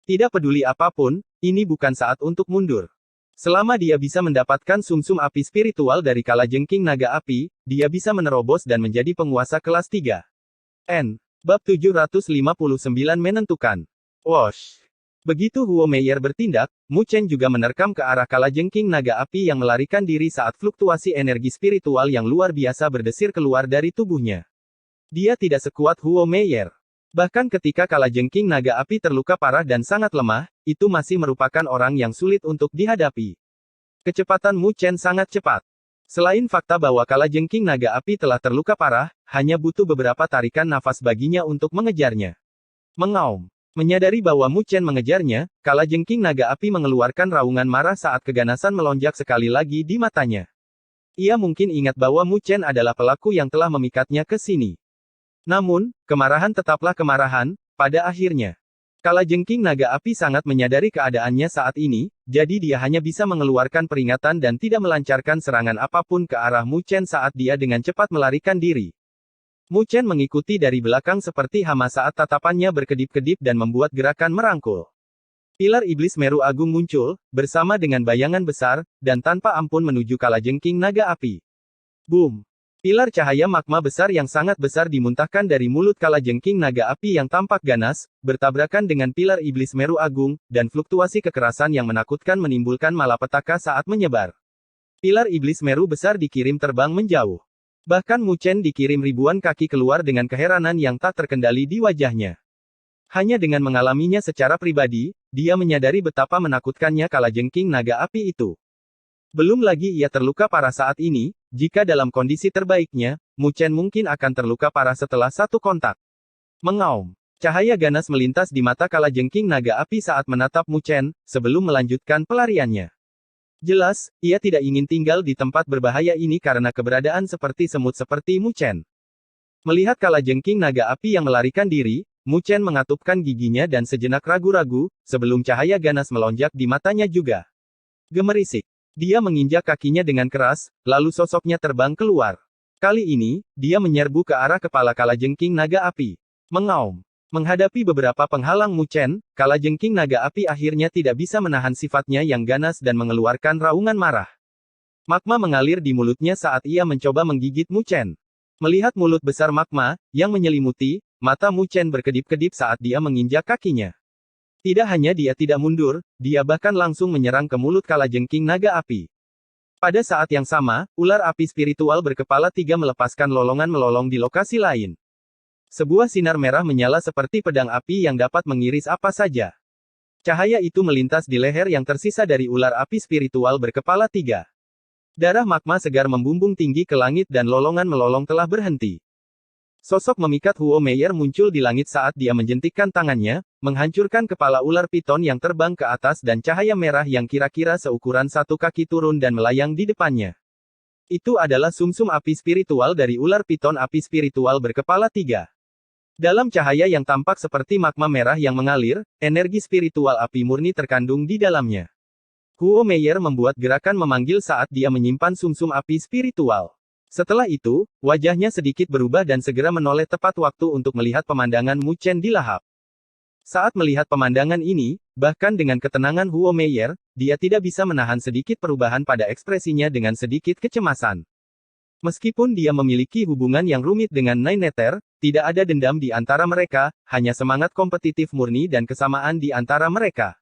S1: Tidak peduli apapun, ini bukan saat untuk mundur. Selama dia bisa mendapatkan sumsum api spiritual dari kalajengking naga api, dia bisa menerobos dan menjadi penguasa kelas 3. Bab 759 menentukan. Wosh. Begitu Huo Meier bertindak, Mu Chen juga menerkam ke arah kalajengking naga api yang melarikan diri saat fluktuasi energi spiritual yang luar biasa berdesir keluar dari tubuhnya. Dia tidak sekuat Huo Meier. Bahkan ketika kalajengking naga api terluka parah dan sangat lemah, itu masih merupakan orang yang sulit untuk dihadapi. Kecepatan Mu Chen sangat cepat. Selain fakta bahwa kalajengking naga api telah terluka parah, hanya butuh beberapa tarikan nafas baginya untuk mengejarnya. Mengaum. Menyadari bahwa Mu Chen mengejarnya, kalajengking naga api mengeluarkan raungan marah saat keganasan melonjak sekali lagi di matanya. Ia mungkin ingat bahwa Mu Chen adalah pelaku yang telah memikatnya ke sini. Namun, kemarahan tetaplah kemarahan, pada akhirnya. Kalajengking naga api sangat menyadari keadaannya saat ini, jadi dia hanya bisa mengeluarkan peringatan dan tidak melancarkan serangan apapun ke arah Mu Chen saat dia dengan cepat melarikan diri. Mu Chen mengikuti dari belakang seperti hama saat tatapannya berkedip-kedip dan membuat gerakan merangkul. Pilar Iblis Meru Agung muncul, bersama dengan bayangan besar, dan tanpa ampun menuju kalajengking naga api. Boom! Pilar cahaya magma besar yang sangat besar dimuntahkan dari mulut kalajengking naga api yang tampak ganas, bertabrakan dengan pilar Iblis Meru Agung, dan fluktuasi kekerasan yang menakutkan menimbulkan malapetaka saat menyebar. Pilar Iblis Meru besar dikirim terbang menjauh. Bahkan Mu Chen dikirim ribuan kaki keluar dengan keheranan yang tak terkendali di wajahnya. Hanya dengan mengalaminya secara pribadi, dia menyadari betapa menakutkannya kalajengking naga api itu. Belum lagi ia terluka parah saat ini, jika dalam kondisi terbaiknya, Mu Chen mungkin akan terluka parah setelah satu kontak. Mengaum. Cahaya ganas melintas di mata kalajengking naga api saat menatap Mu Chen, sebelum melanjutkan pelariannya. Jelas, ia tidak ingin tinggal di tempat berbahaya ini karena keberadaan seperti semut seperti Mu Chen. Melihat kalajengking naga api yang melarikan diri, Mu Chen mengatupkan giginya dan sejenak ragu-ragu, sebelum cahaya ganas melonjak di matanya juga. Gemerisik. Dia menginjak kakinya dengan keras, lalu sosoknya terbang keluar. Kali ini, dia menyerbu ke arah kepala kalajengking naga api. Mengaum. Menghadapi beberapa penghalang Mu Chen, kalajengking naga api akhirnya tidak bisa menahan sifatnya yang ganas dan mengeluarkan raungan marah. Magma mengalir di mulutnya saat ia mencoba menggigit Mu Chen. Melihat mulut besar magma, yang menyelimuti, mata Mu Chen berkedip-kedip saat dia menginjak kakinya. Tidak hanya dia tidak mundur, dia bahkan langsung menyerang ke mulut kalajengking naga api. Pada saat yang sama, ular api spiritual berkepala 3 melepaskan lolongan melolong di lokasi lain. Sebuah sinar merah menyala seperti pedang api yang dapat mengiris apa saja. Cahaya itu melintas di leher yang tersisa dari ular api spiritual berkepala 3. Darah magma segar membumbung tinggi ke langit dan lolongan melolong telah berhenti. Sosok memikat Huo Meier muncul di langit saat dia menjentikkan tangannya, menghancurkan kepala ular piton yang terbang ke atas dan cahaya merah yang kira-kira seukuran 1 kaki turun dan melayang di depannya. Itu adalah sumsum api spiritual dari ular piton api spiritual berkepala 3. Dalam cahaya yang tampak seperti magma merah yang mengalir, energi spiritual api murni terkandung di dalamnya. Huo Meier membuat gerakan memanggil saat dia menyimpan sumsum api spiritual. Setelah itu, wajahnya sedikit berubah dan segera menoleh tepat waktu untuk melihat pemandangan Mu Chen dilahap. Saat melihat pemandangan ini, bahkan dengan ketenangan Huo Meier, dia tidak bisa menahan sedikit perubahan pada ekspresinya dengan sedikit kecemasan. Meskipun dia memiliki hubungan yang rumit dengan Nine Nether, tidak ada dendam di antara mereka, hanya semangat kompetitif murni dan kesamaan di antara mereka.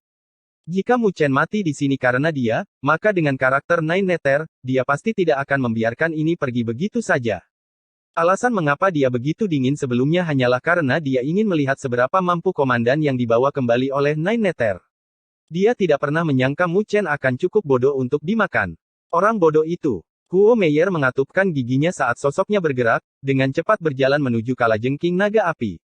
S1: Jika Mu Chen mati di sini karena dia, maka dengan karakter Nine Nether, dia pasti tidak akan membiarkan ini pergi begitu saja. Alasan mengapa dia begitu dingin sebelumnya hanyalah karena dia ingin melihat seberapa mampu komandan yang dibawa kembali oleh Nine Nether. Dia tidak pernah menyangka Mu Chen akan cukup bodoh untuk dimakan. Orang bodoh itu. Huo Meier mengatupkan giginya saat sosoknya bergerak, dengan cepat berjalan menuju kalajengking naga api.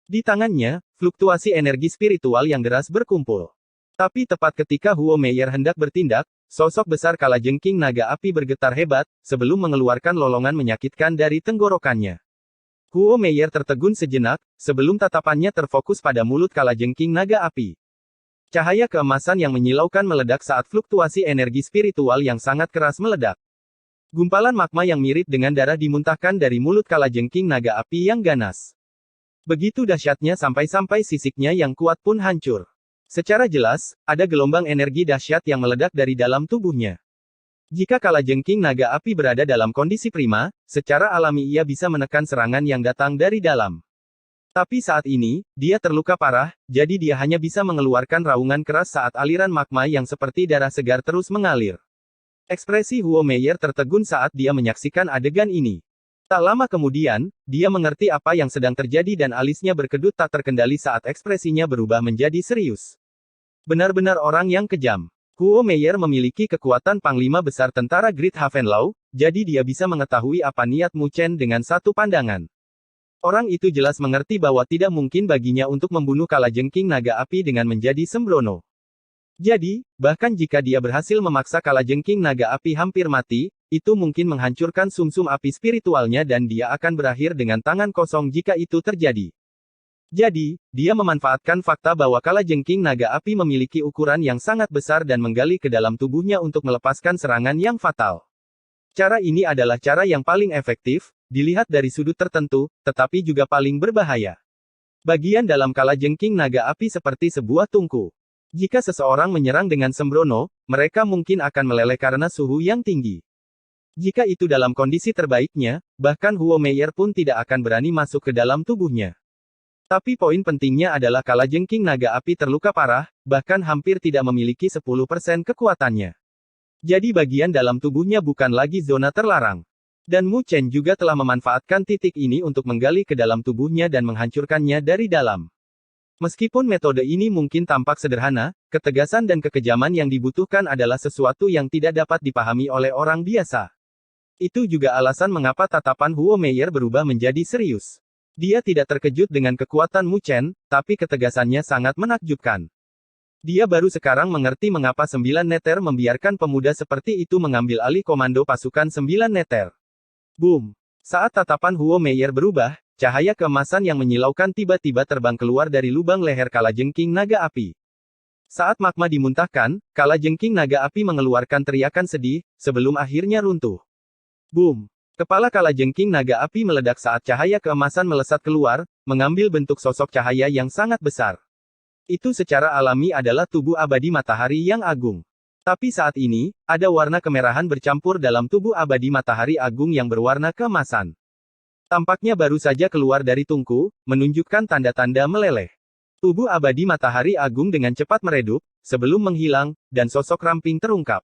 S1: Di tangannya, fluktuasi energi spiritual yang deras berkumpul. Tapi tepat ketika Huo Meier hendak bertindak, sosok besar kalajengking naga api bergetar hebat, sebelum mengeluarkan lolongan menyakitkan dari tenggorokannya. Huo Meier tertegun sejenak, sebelum tatapannya terfokus pada mulut kalajengking naga api. Cahaya keemasan yang menyilaukan meledak saat fluktuasi energi spiritual yang sangat keras meledak. Gumpalan magma yang mirip dengan darah dimuntahkan dari mulut kalajengking naga api yang ganas. Begitu dahsyatnya sampai-sampai sisiknya yang kuat pun hancur. Secara jelas, ada gelombang energi dahsyat yang meledak dari dalam tubuhnya. Jika kalajengking naga api berada dalam kondisi prima, secara alami ia bisa menekan serangan yang datang dari dalam. Tapi saat ini, dia terluka parah, jadi dia hanya bisa mengeluarkan raungan keras saat aliran magma yang seperti darah segar terus mengalir. Ekspresi Huo Meier tertegun saat dia menyaksikan adegan ini. Tak lama kemudian, dia mengerti apa yang sedang terjadi dan alisnya berkedut tak terkendali saat ekspresinya berubah menjadi serius. Benar-benar orang yang kejam. Huo Meier memiliki kekuatan panglima besar tentara Great Havenlau, jadi dia bisa mengetahui apa niat Mu Chen dengan satu pandangan. Orang itu jelas mengerti bahwa tidak mungkin baginya untuk membunuh kalajengking naga api dengan menjadi sembrono. Jadi, bahkan jika dia berhasil memaksa kalajengking naga api hampir mati, itu mungkin menghancurkan sumsum api spiritualnya dan dia akan berakhir dengan tangan kosong jika itu terjadi. Jadi, dia memanfaatkan fakta bahwa kalajengking naga api memiliki ukuran yang sangat besar dan menggali ke dalam tubuhnya untuk melepaskan serangan yang fatal. Cara ini adalah cara yang paling efektif, dilihat dari sudut tertentu, tetapi juga paling berbahaya. Bagian dalam kalajengking naga api seperti sebuah tungku. Jika seseorang menyerang dengan sembrono, mereka mungkin akan meleleh karena suhu yang tinggi. Jika itu dalam kondisi terbaiknya, bahkan Huo Meier pun tidak akan berani masuk ke dalam tubuhnya. Tapi poin pentingnya adalah kalajengking naga api terluka parah, bahkan hampir tidak memiliki 10% kekuatannya. Jadi bagian dalam tubuhnya bukan lagi zona terlarang. Dan Mu Chen juga telah memanfaatkan titik ini untuk menggali ke dalam tubuhnya dan menghancurkannya dari dalam. Meskipun metode ini mungkin tampak sederhana, ketegasan dan kekejaman yang dibutuhkan adalah sesuatu yang tidak dapat dipahami oleh orang biasa. Itu juga alasan mengapa tatapan Huo Meier berubah menjadi serius. Dia tidak terkejut dengan kekuatan Mu Chen, tapi ketegasannya sangat menakjubkan. Dia baru sekarang mengerti mengapa 9 neter membiarkan pemuda seperti itu mengambil alih komando pasukan 9 neter. Boom! Saat tatapan Huo Meier berubah, cahaya keemasan yang menyilaukan tiba-tiba terbang keluar dari lubang leher kalajengking naga api. Saat magma dimuntahkan, kalajengking naga api mengeluarkan teriakan sedih, sebelum akhirnya runtuh. Boom! Kepala kalajengking naga api meledak saat cahaya keemasan melesat keluar, mengambil bentuk sosok cahaya yang sangat besar. Itu secara alami adalah tubuh abadi matahari yang agung. Tapi saat ini, ada warna kemerahan bercampur dalam tubuh abadi matahari agung yang berwarna keemasan. Tampaknya baru saja keluar dari tungku, menunjukkan tanda-tanda meleleh. Tubuh abadi matahari agung dengan cepat meredup, sebelum menghilang, dan sosok ramping terungkap.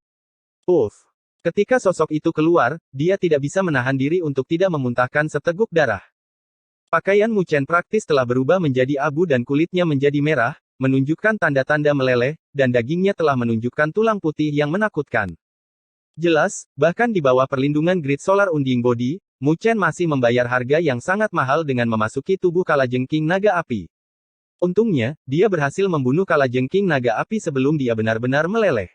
S1: Uff! Ketika sosok itu keluar, dia tidak bisa menahan diri untuk tidak memuntahkan seteguk darah. Pakaian Mu Chen praktis telah berubah menjadi abu dan kulitnya menjadi merah, menunjukkan tanda-tanda meleleh, dan dagingnya telah menunjukkan tulang putih yang menakutkan. Jelas, bahkan di bawah perlindungan Grid Solar Unding Body, Mu Chen masih membayar harga yang sangat mahal dengan memasuki tubuh kalajengking naga api. Untungnya, dia berhasil membunuh kalajengking naga api sebelum dia benar-benar meleleh.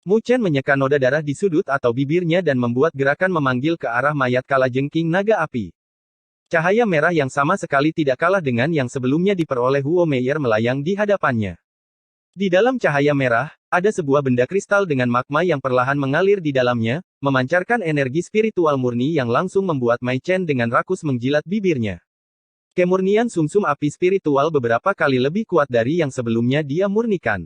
S1: Mu Chen menyeka noda darah di sudut atau bibirnya dan membuat gerakan memanggil ke arah mayat kalajengking naga api. Cahaya merah yang sama sekali tidak kalah dengan yang sebelumnya diperoleh Huo Meier melayang di hadapannya. Di dalam cahaya merah, ada sebuah benda kristal dengan magma yang perlahan mengalir di dalamnya, memancarkan energi spiritual murni yang langsung membuat Mei Chen dengan rakus menjilat bibirnya. Kemurnian sumsum api spiritual beberapa kali lebih kuat dari yang sebelumnya dia murnikan.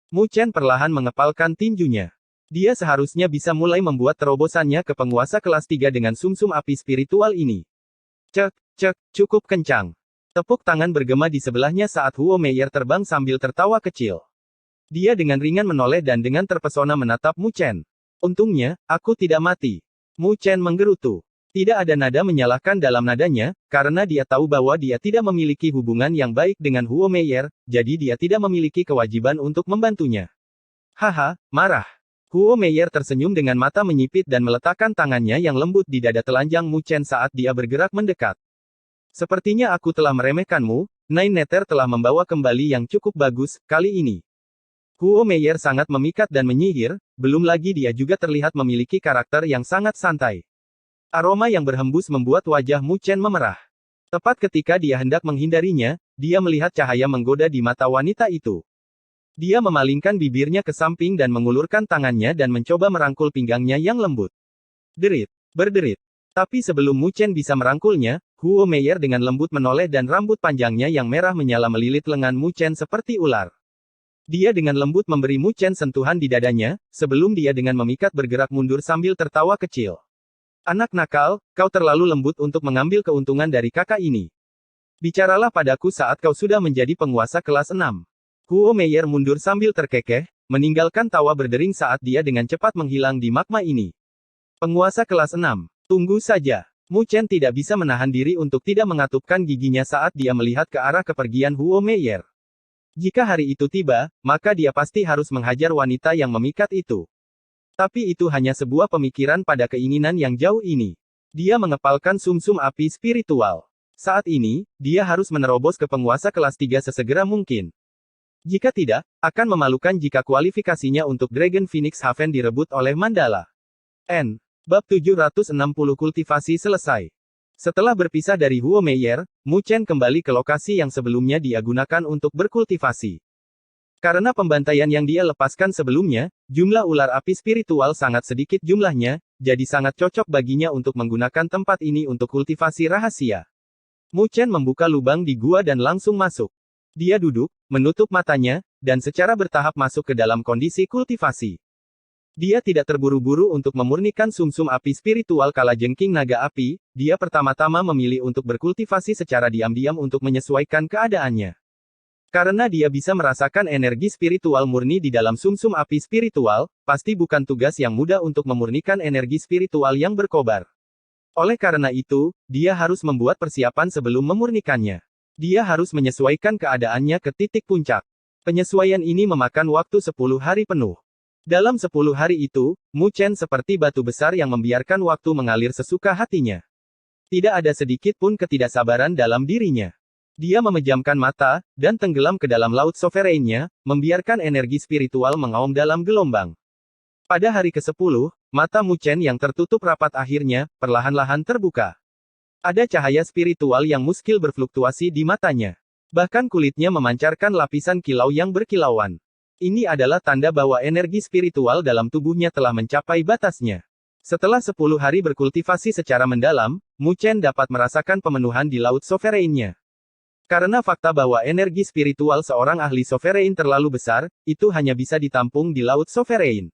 S1: Mu Chen perlahan mengepalkan tinjunya. Dia seharusnya bisa mulai membuat terobosannya ke penguasa kelas 3 dengan sumsum api spiritual ini. Cek, cek, cukup kencang. Tepuk tangan bergema di sebelahnya saat Huo Meier terbang sambil tertawa kecil. Dia dengan ringan menoleh dan dengan terpesona menatap Mu Chen. Untungnya, aku tidak mati. Mu Chen menggerutu. Tidak ada nada menyalahkan dalam nadanya, karena dia tahu bahwa dia tidak memiliki hubungan yang baik dengan Huo Meier, jadi dia tidak memiliki kewajiban untuk membantunya. Haha, marah. Huo Meier tersenyum dengan mata menyipit dan meletakkan tangannya yang lembut di dada telanjang Mu Chen saat dia bergerak mendekat. Sepertinya aku telah meremehkanmu, 9 neter telah membawa kembali yang cukup bagus, kali ini. Huo Meier sangat memikat dan menyihir, belum lagi dia juga terlihat memiliki karakter yang sangat santai. Aroma yang berhembus membuat wajah Mu Chen memerah. Tepat ketika dia hendak menghindarinya, dia melihat cahaya menggoda di mata wanita itu. Dia memalingkan bibirnya ke samping dan mengulurkan tangannya dan mencoba merangkul pinggangnya yang lembut. Derit. Berderit. Tapi sebelum Mu Chen bisa merangkulnya, Huo Meier dengan lembut menoleh dan rambut panjangnya yang merah menyala melilit lengan Mu Chen seperti ular. Dia dengan lembut memberi Mu Chen sentuhan di dadanya, sebelum dia dengan memikat bergerak mundur sambil tertawa kecil. Anak nakal, kau terlalu lembut untuk mengambil keuntungan dari kakak ini. Bicaralah padaku saat kau sudah menjadi penguasa kelas 6. Huo Meier mundur sambil terkekeh, meninggalkan tawa berdering saat dia dengan cepat menghilang di magma ini. Penguasa kelas 6. Tunggu saja. Mu Chen tidak bisa menahan diri untuk tidak mengatupkan giginya saat dia melihat ke arah kepergian Huo Meier. Jika hari itu tiba, maka dia pasti harus menghajar wanita yang memikat itu. Tapi itu hanya sebuah pemikiran pada keinginan yang jauh ini. Dia mengepalkan sumsum api spiritual. Saat ini, dia harus menerobos ke penguasa kelas 3 sesegera mungkin. Jika tidak, akan memalukan jika kualifikasinya untuk Dragon Phoenix Haven direbut oleh Mandala. N. Bab 760 kultivasi selesai. Setelah berpisah dari Huo Meier, Mu Chen kembali ke lokasi yang sebelumnya dia gunakan untuk berkultivasi. Karena pembantaian yang dia lepaskan sebelumnya, jumlah ular api spiritual sangat sedikit jumlahnya, jadi sangat cocok baginya untuk menggunakan tempat ini untuk kultivasi rahasia. Mu Chen membuka lubang di gua dan langsung masuk. Dia duduk, menutup matanya, dan secara bertahap masuk ke dalam kondisi kultivasi. Dia tidak terburu-buru untuk memurnikan sumsum api spiritual kalajengking naga api, dia pertama-tama memilih untuk berkultivasi secara diam-diam untuk menyesuaikan keadaannya. Karena dia bisa merasakan energi spiritual murni di dalam sumsum api spiritual, pasti bukan tugas yang mudah untuk memurnikan energi spiritual yang berkobar. Oleh karena itu, dia harus membuat persiapan sebelum memurnikannya. Dia harus menyesuaikan keadaannya ke titik puncak. Penyesuaian ini memakan waktu 10 hari penuh. Dalam 10 hari itu, Mu Chen seperti batu besar yang membiarkan waktu mengalir sesuka hatinya. Tidak ada sedikit pun ketidaksabaran dalam dirinya. Dia memejamkan mata, dan tenggelam ke dalam laut sovereignnya, membiarkan energi spiritual mengaum dalam gelombang. Pada hari ke-10, mata Mu Chen yang tertutup rapat akhirnya, perlahan-lahan terbuka. Ada cahaya spiritual yang muskil berfluktuasi di matanya. Bahkan kulitnya memancarkan lapisan kilau yang berkilauan. Ini adalah tanda bahwa energi spiritual dalam tubuhnya telah mencapai batasnya. Setelah 10 hari berkultivasi secara mendalam, Mu Chen dapat merasakan pemenuhan di laut sovereinnya. Karena fakta bahwa energi spiritual seorang ahli sovereign terlalu besar, itu hanya bisa ditampung di laut sovereign.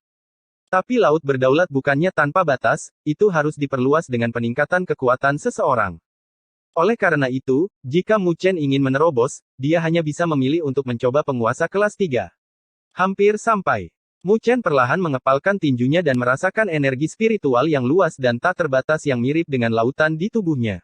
S1: Tapi laut berdaulat bukannya tanpa batas, itu harus diperluas dengan peningkatan kekuatan seseorang. Oleh karena itu, jika Mu Chen ingin menerobos, dia hanya bisa memilih untuk mencoba penguasa kelas 3. Hampir sampai. Mu Chen perlahan mengepalkan tinjunya dan merasakan energi spiritual yang luas dan tak terbatas yang mirip dengan lautan di tubuhnya.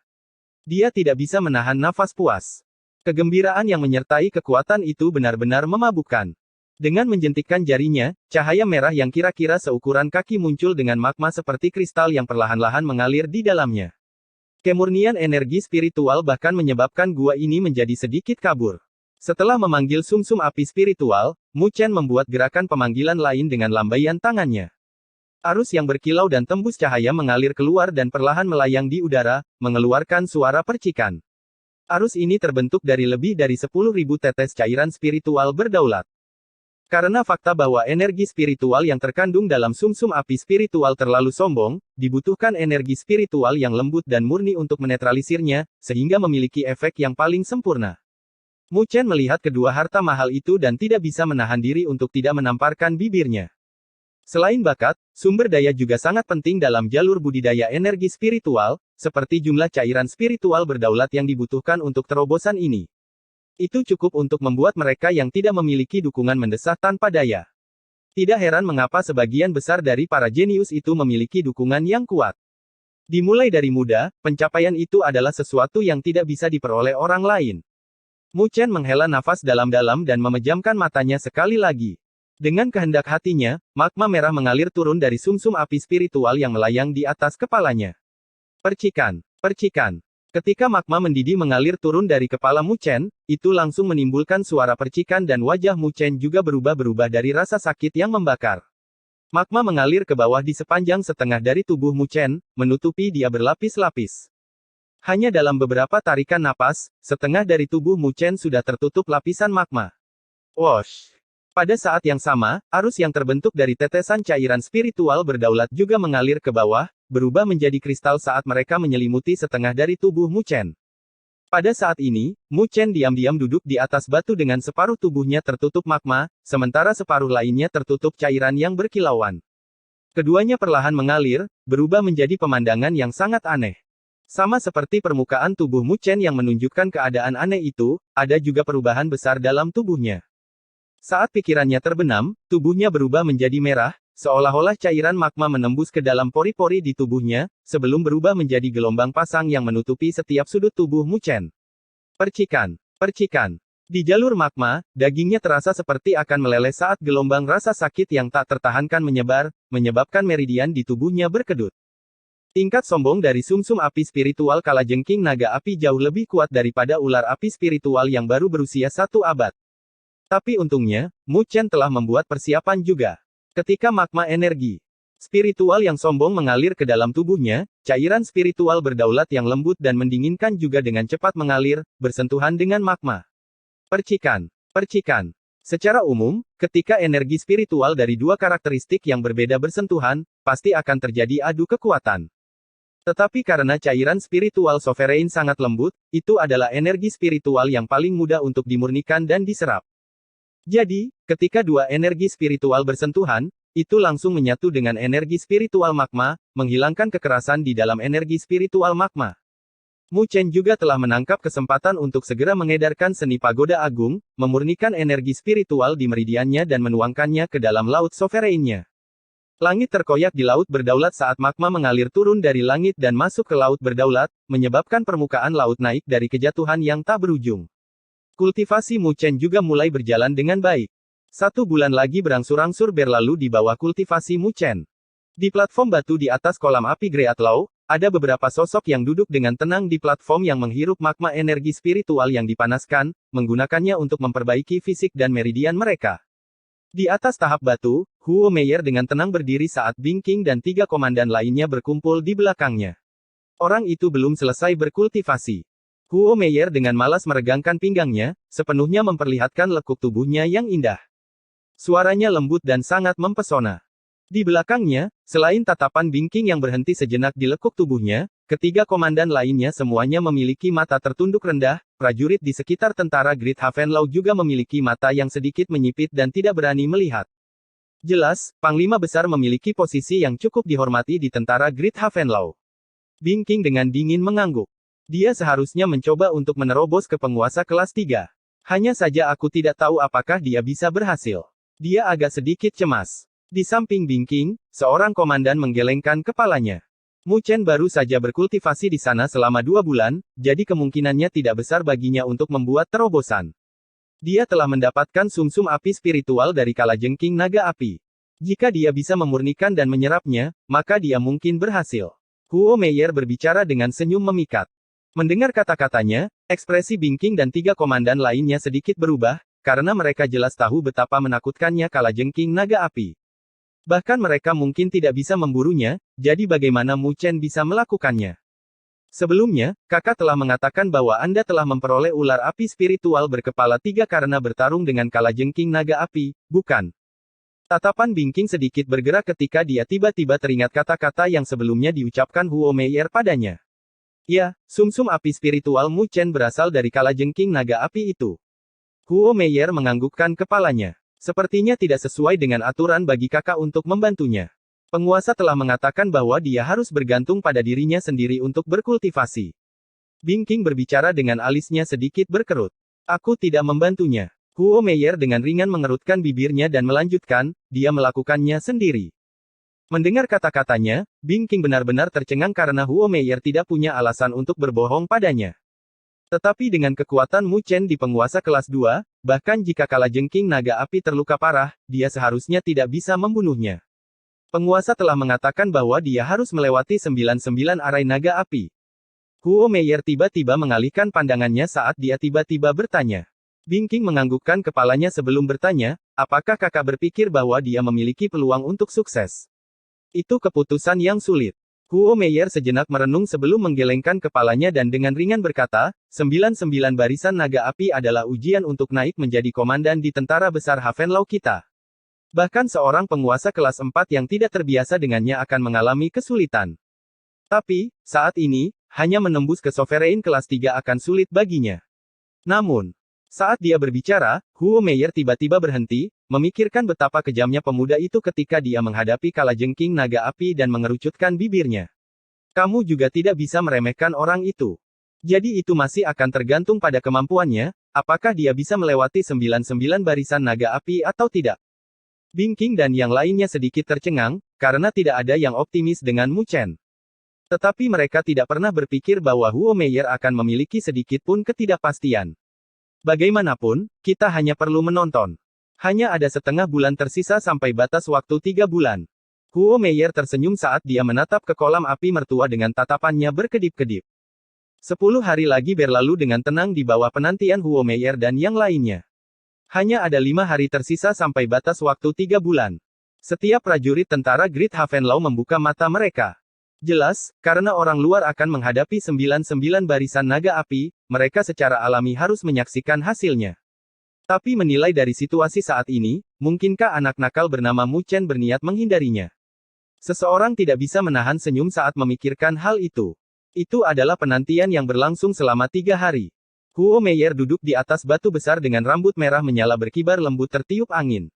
S1: Dia tidak bisa menahan nafas puas. Kegembiraan yang menyertai kekuatan itu benar-benar memabukkan. Dengan menjentikkan jarinya, cahaya merah yang kira-kira seukuran kaki muncul dengan magma seperti kristal yang perlahan-lahan mengalir di dalamnya. Kemurnian energi spiritual bahkan menyebabkan gua ini menjadi sedikit kabur. Setelah memanggil sumsum api spiritual, Mu Chen membuat gerakan pemanggilan lain dengan lambaian tangannya. Arus yang berkilau dan tembus cahaya mengalir keluar dan perlahan melayang di udara, mengeluarkan suara percikan. Arus ini terbentuk dari lebih dari 10.000 tetes cairan spiritual berdaulat. Karena fakta bahwa energi spiritual yang terkandung dalam sumsum api spiritual terlalu sombong, dibutuhkan energi spiritual yang lembut dan murni untuk menetralisirnya, sehingga memiliki efek yang paling sempurna. Mu Chen melihat kedua harta mahal itu dan tidak bisa menahan diri untuk tidak menamparkan bibirnya. Selain bakat, sumber daya juga sangat penting dalam jalur budidaya energi spiritual, seperti jumlah cairan spiritual berdaulat yang dibutuhkan untuk terobosan ini. Itu cukup untuk membuat mereka yang tidak memiliki dukungan mendesak tanpa daya. Tidak heran mengapa sebagian besar dari para jenius itu memiliki dukungan yang kuat. Dimulai dari muda, pencapaian itu adalah sesuatu yang tidak bisa diperoleh orang lain. Mu Chen menghela nafas dalam-dalam dan memejamkan matanya sekali lagi. Dengan kehendak hatinya, magma merah mengalir turun dari sumsum api spiritual yang melayang di atas kepalanya. Percikan, percikan. Ketika magma mendidih mengalir turun dari kepala Mu Chen, itu langsung menimbulkan suara percikan dan wajah Mu Chen juga berubah-berubah dari rasa sakit yang membakar. Magma mengalir ke bawah di sepanjang setengah dari tubuh Mu Chen, menutupi dia berlapis-lapis. Hanya dalam beberapa tarikan napas, setengah dari tubuh Mu Chen sudah tertutup lapisan magma. Wosh! Pada saat yang sama, arus yang terbentuk dari tetesan cairan spiritual berdaulat juga mengalir ke bawah, berubah menjadi kristal saat mereka menyelimuti setengah dari tubuh Mu Chen. Pada saat ini, Mu Chen diam-diam duduk di atas batu dengan separuh tubuhnya tertutup magma, sementara separuh lainnya tertutup cairan yang berkilauan. Keduanya perlahan mengalir, berubah menjadi pemandangan yang sangat aneh. Sama seperti permukaan tubuh Mu Chen yang menunjukkan keadaan aneh itu, ada juga perubahan besar dalam tubuhnya. Saat pikirannya terbenam, tubuhnya berubah menjadi merah, seolah-olah cairan magma menembus ke dalam pori-pori di tubuhnya, sebelum berubah menjadi gelombang pasang yang menutupi setiap sudut tubuh Mu Chen. Percikan, percikan. Di jalur magma, dagingnya terasa seperti akan meleleh saat gelombang rasa sakit yang tak tertahankan menyebar, menyebabkan meridian di tubuhnya berkedut. Tingkat sombong dari sumsum api spiritual kalajengking naga api jauh lebih kuat daripada ular api spiritual yang baru berusia 1 abad. Tapi untungnya, Mu Chen telah membuat persiapan juga. Ketika magma energi spiritual yang sombong mengalir ke dalam tubuhnya, cairan spiritual berdaulat yang lembut dan mendinginkan juga dengan cepat mengalir, bersentuhan dengan magma. Percikan, percikan. Secara umum, ketika energi spiritual dari dua karakteristik yang berbeda bersentuhan, pasti akan terjadi adu kekuatan. Tetapi karena cairan spiritual sovereign sangat lembut, itu adalah energi spiritual yang paling mudah untuk dimurnikan dan diserap. Jadi, ketika dua energi spiritual bersentuhan, itu langsung menyatu dengan energi spiritual magma, menghilangkan kekerasan di dalam energi spiritual magma. Mu Chen juga telah menangkap kesempatan untuk segera mengedarkan seni pagoda agung, memurnikan energi spiritual di meridiannya dan menuangkannya ke dalam laut sovereinnya. Langit terkoyak di laut berdaulat saat magma mengalir turun dari langit dan masuk ke laut berdaulat, menyebabkan permukaan laut naik dari kejatuhan yang tak berujung. Kultivasi Mu Chen juga mulai berjalan dengan baik. 1 bulan lagi berangsur-angsur berlalu di bawah kultivasi Mu Chen. Di platform batu di atas kolam api Great Law, Ada beberapa sosok yang duduk dengan tenang di platform yang menghirup magma energi spiritual yang dipanaskan, menggunakannya untuk memperbaiki fisik dan meridian mereka. Di atas tahap batu, Huo Meier dengan tenang berdiri saat Bing King dan 3 komandan lainnya berkumpul di belakangnya. Orang itu belum selesai berkultivasi. Huo Meier dengan malas meregangkan pinggangnya, sepenuhnya memperlihatkan lekuk tubuhnya yang indah. Suaranya lembut dan sangat mempesona. Di belakangnya, selain tatapan Bing King yang berhenti sejenak di lekuk tubuhnya, ketiga komandan lainnya semuanya memiliki mata tertunduk rendah. Prajurit di sekitar tentara Great Havenlaw juga memiliki mata yang sedikit menyipit dan tidak berani melihat. Jelas, Panglima Besar memiliki posisi yang cukup dihormati di tentara Great Havenlaw. Bing King dengan dingin mengangguk. Dia seharusnya mencoba untuk menerobos ke penguasa kelas 3. Hanya saja aku tidak tahu apakah dia bisa berhasil. Dia agak sedikit cemas. Di samping Bing King, seorang komandan menggelengkan kepalanya. Mu Chen baru saja berkultivasi di sana selama 2 bulan, jadi kemungkinannya tidak besar baginya untuk membuat terobosan. Dia telah mendapatkan sumsum api spiritual dari kalajengking naga api. Jika dia bisa memurnikan dan menyerapnya, maka dia mungkin berhasil. Huo Meier berbicara dengan senyum memikat. Mendengar kata-katanya, ekspresi Bing King dan 3 komandan lainnya sedikit berubah, karena mereka jelas tahu betapa menakutkannya kalajengking naga api. Bahkan mereka mungkin tidak bisa memburunya, jadi bagaimana Mu Chen bisa melakukannya? Sebelumnya, kakak telah mengatakan bahwa Anda telah memperoleh ular api spiritual berkepala 3 karena bertarung dengan kalajengking naga api, bukan? Tatapan Bing King sedikit bergerak ketika dia tiba-tiba teringat kata-kata yang sebelumnya diucapkan Huo Meier padanya. Ya, sumsum api spiritual Mu Chen berasal dari kalajengking naga api itu. Huo Meier menganggukkan kepalanya. Sepertinya tidak sesuai dengan aturan bagi kakak untuk membantunya. Penguasa telah mengatakan bahwa dia harus bergantung pada dirinya sendiri untuk berkultivasi. Bing King berbicara dengan alisnya sedikit berkerut. Aku tidak membantunya. Huo Meier dengan ringan mengerutkan bibirnya dan melanjutkan, dia melakukannya sendiri. Mendengar kata-katanya, Bing King benar-benar tercengang karena Huo Meier tidak punya alasan untuk berbohong padanya. Tetapi dengan kekuatan Mu Chen di penguasa kelas 2, bahkan jika kalajengking naga api terluka parah, dia seharusnya tidak bisa membunuhnya. Penguasa telah mengatakan bahwa dia harus melewati 99 arai naga api. Huo Meier tiba-tiba mengalihkan pandangannya saat dia tiba-tiba bertanya. Bing King menganggukkan kepalanya sebelum bertanya, apakah kakak berpikir bahwa dia memiliki peluang untuk sukses? Itu keputusan yang sulit. Huo Meier sejenak merenung sebelum menggelengkan kepalanya dan dengan ringan berkata, 99 barisan naga api adalah ujian untuk naik menjadi komandan di tentara besar Havenlaw kita. Bahkan seorang penguasa kelas 4 yang tidak terbiasa dengannya akan mengalami kesulitan. Tapi, saat ini, hanya menembus ke sovereign kelas 3 akan sulit baginya. Namun, saat dia berbicara, Huo Meier tiba-tiba berhenti, memikirkan betapa kejamnya pemuda itu ketika dia menghadapi kalajengking naga api dan mengerucutkan bibirnya. Kamu juga tidak bisa meremehkan orang itu. Jadi itu masih akan tergantung pada kemampuannya, apakah dia bisa melewati 99 barisan naga api atau tidak. Bing King dan yang lainnya sedikit tercengang, karena tidak ada yang optimis dengan Mu Chen. Tetapi mereka tidak pernah berpikir bahwa Huo Meier akan memiliki sedikit pun ketidakpastian. Bagaimanapun, kita hanya perlu menonton. Hanya ada setengah bulan tersisa sampai batas waktu 3 bulan. Huo Meier tersenyum saat dia menatap ke kolam api mertua dengan tatapannya berkedip-kedip. 10 hari lagi berlalu dengan tenang di bawah penantian Huo Meier dan yang lainnya. Hanya ada 5 hari tersisa sampai batas waktu 3 bulan. Setiap prajurit tentara Great Havenlaw membuka mata mereka. Jelas, karena orang luar akan menghadapi 99 barisan naga api, mereka secara alami harus menyaksikan hasilnya. Tapi menilai dari situasi saat ini, mungkinkah anak nakal bernama Mu Chen berniat menghindarinya? Seseorang tidak bisa menahan senyum saat memikirkan hal itu. Itu adalah penantian yang berlangsung selama 3 hari. Huo Meier duduk di atas batu besar dengan rambut merah menyala berkibar lembut tertiup angin.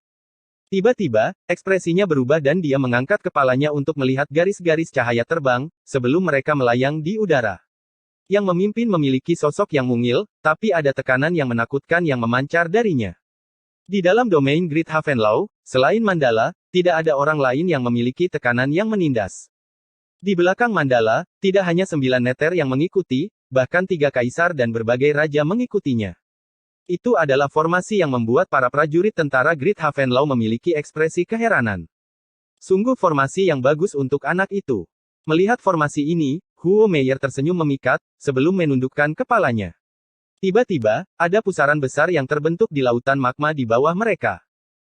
S1: Tiba-tiba, ekspresinya berubah dan dia mengangkat kepalanya untuk melihat garis-garis cahaya terbang, sebelum mereka melayang di udara. Yang memimpin memiliki sosok yang mungil, tapi ada tekanan yang menakutkan yang memancar darinya. Di dalam domain Great Havenlaw, selain Mandala, tidak ada orang lain yang memiliki tekanan yang menindas. Di belakang Mandala, tidak hanya 9 neter yang mengikuti, bahkan 3 kaisar dan berbagai raja mengikutinya. Itu adalah formasi yang membuat para prajurit tentara Great Havenlaw memiliki ekspresi keheranan. Sungguh formasi yang bagus untuk anak itu. Melihat formasi ini, Guo Meier tersenyum memikat, sebelum menundukkan kepalanya. Tiba-tiba, ada pusaran besar yang terbentuk di lautan magma di bawah mereka.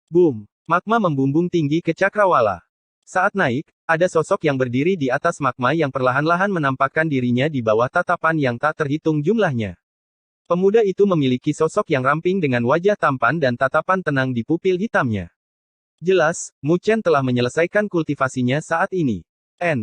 S1: Boom! Magma membumbung tinggi ke cakrawala. Saat naik, ada sosok yang berdiri di atas magma yang perlahan-lahan menampakkan dirinya di bawah tatapan yang tak terhitung jumlahnya. Pemuda itu memiliki sosok yang ramping dengan wajah tampan dan tatapan tenang di pupil hitamnya. Jelas, Mu Chen telah menyelesaikan kultivasinya saat ini.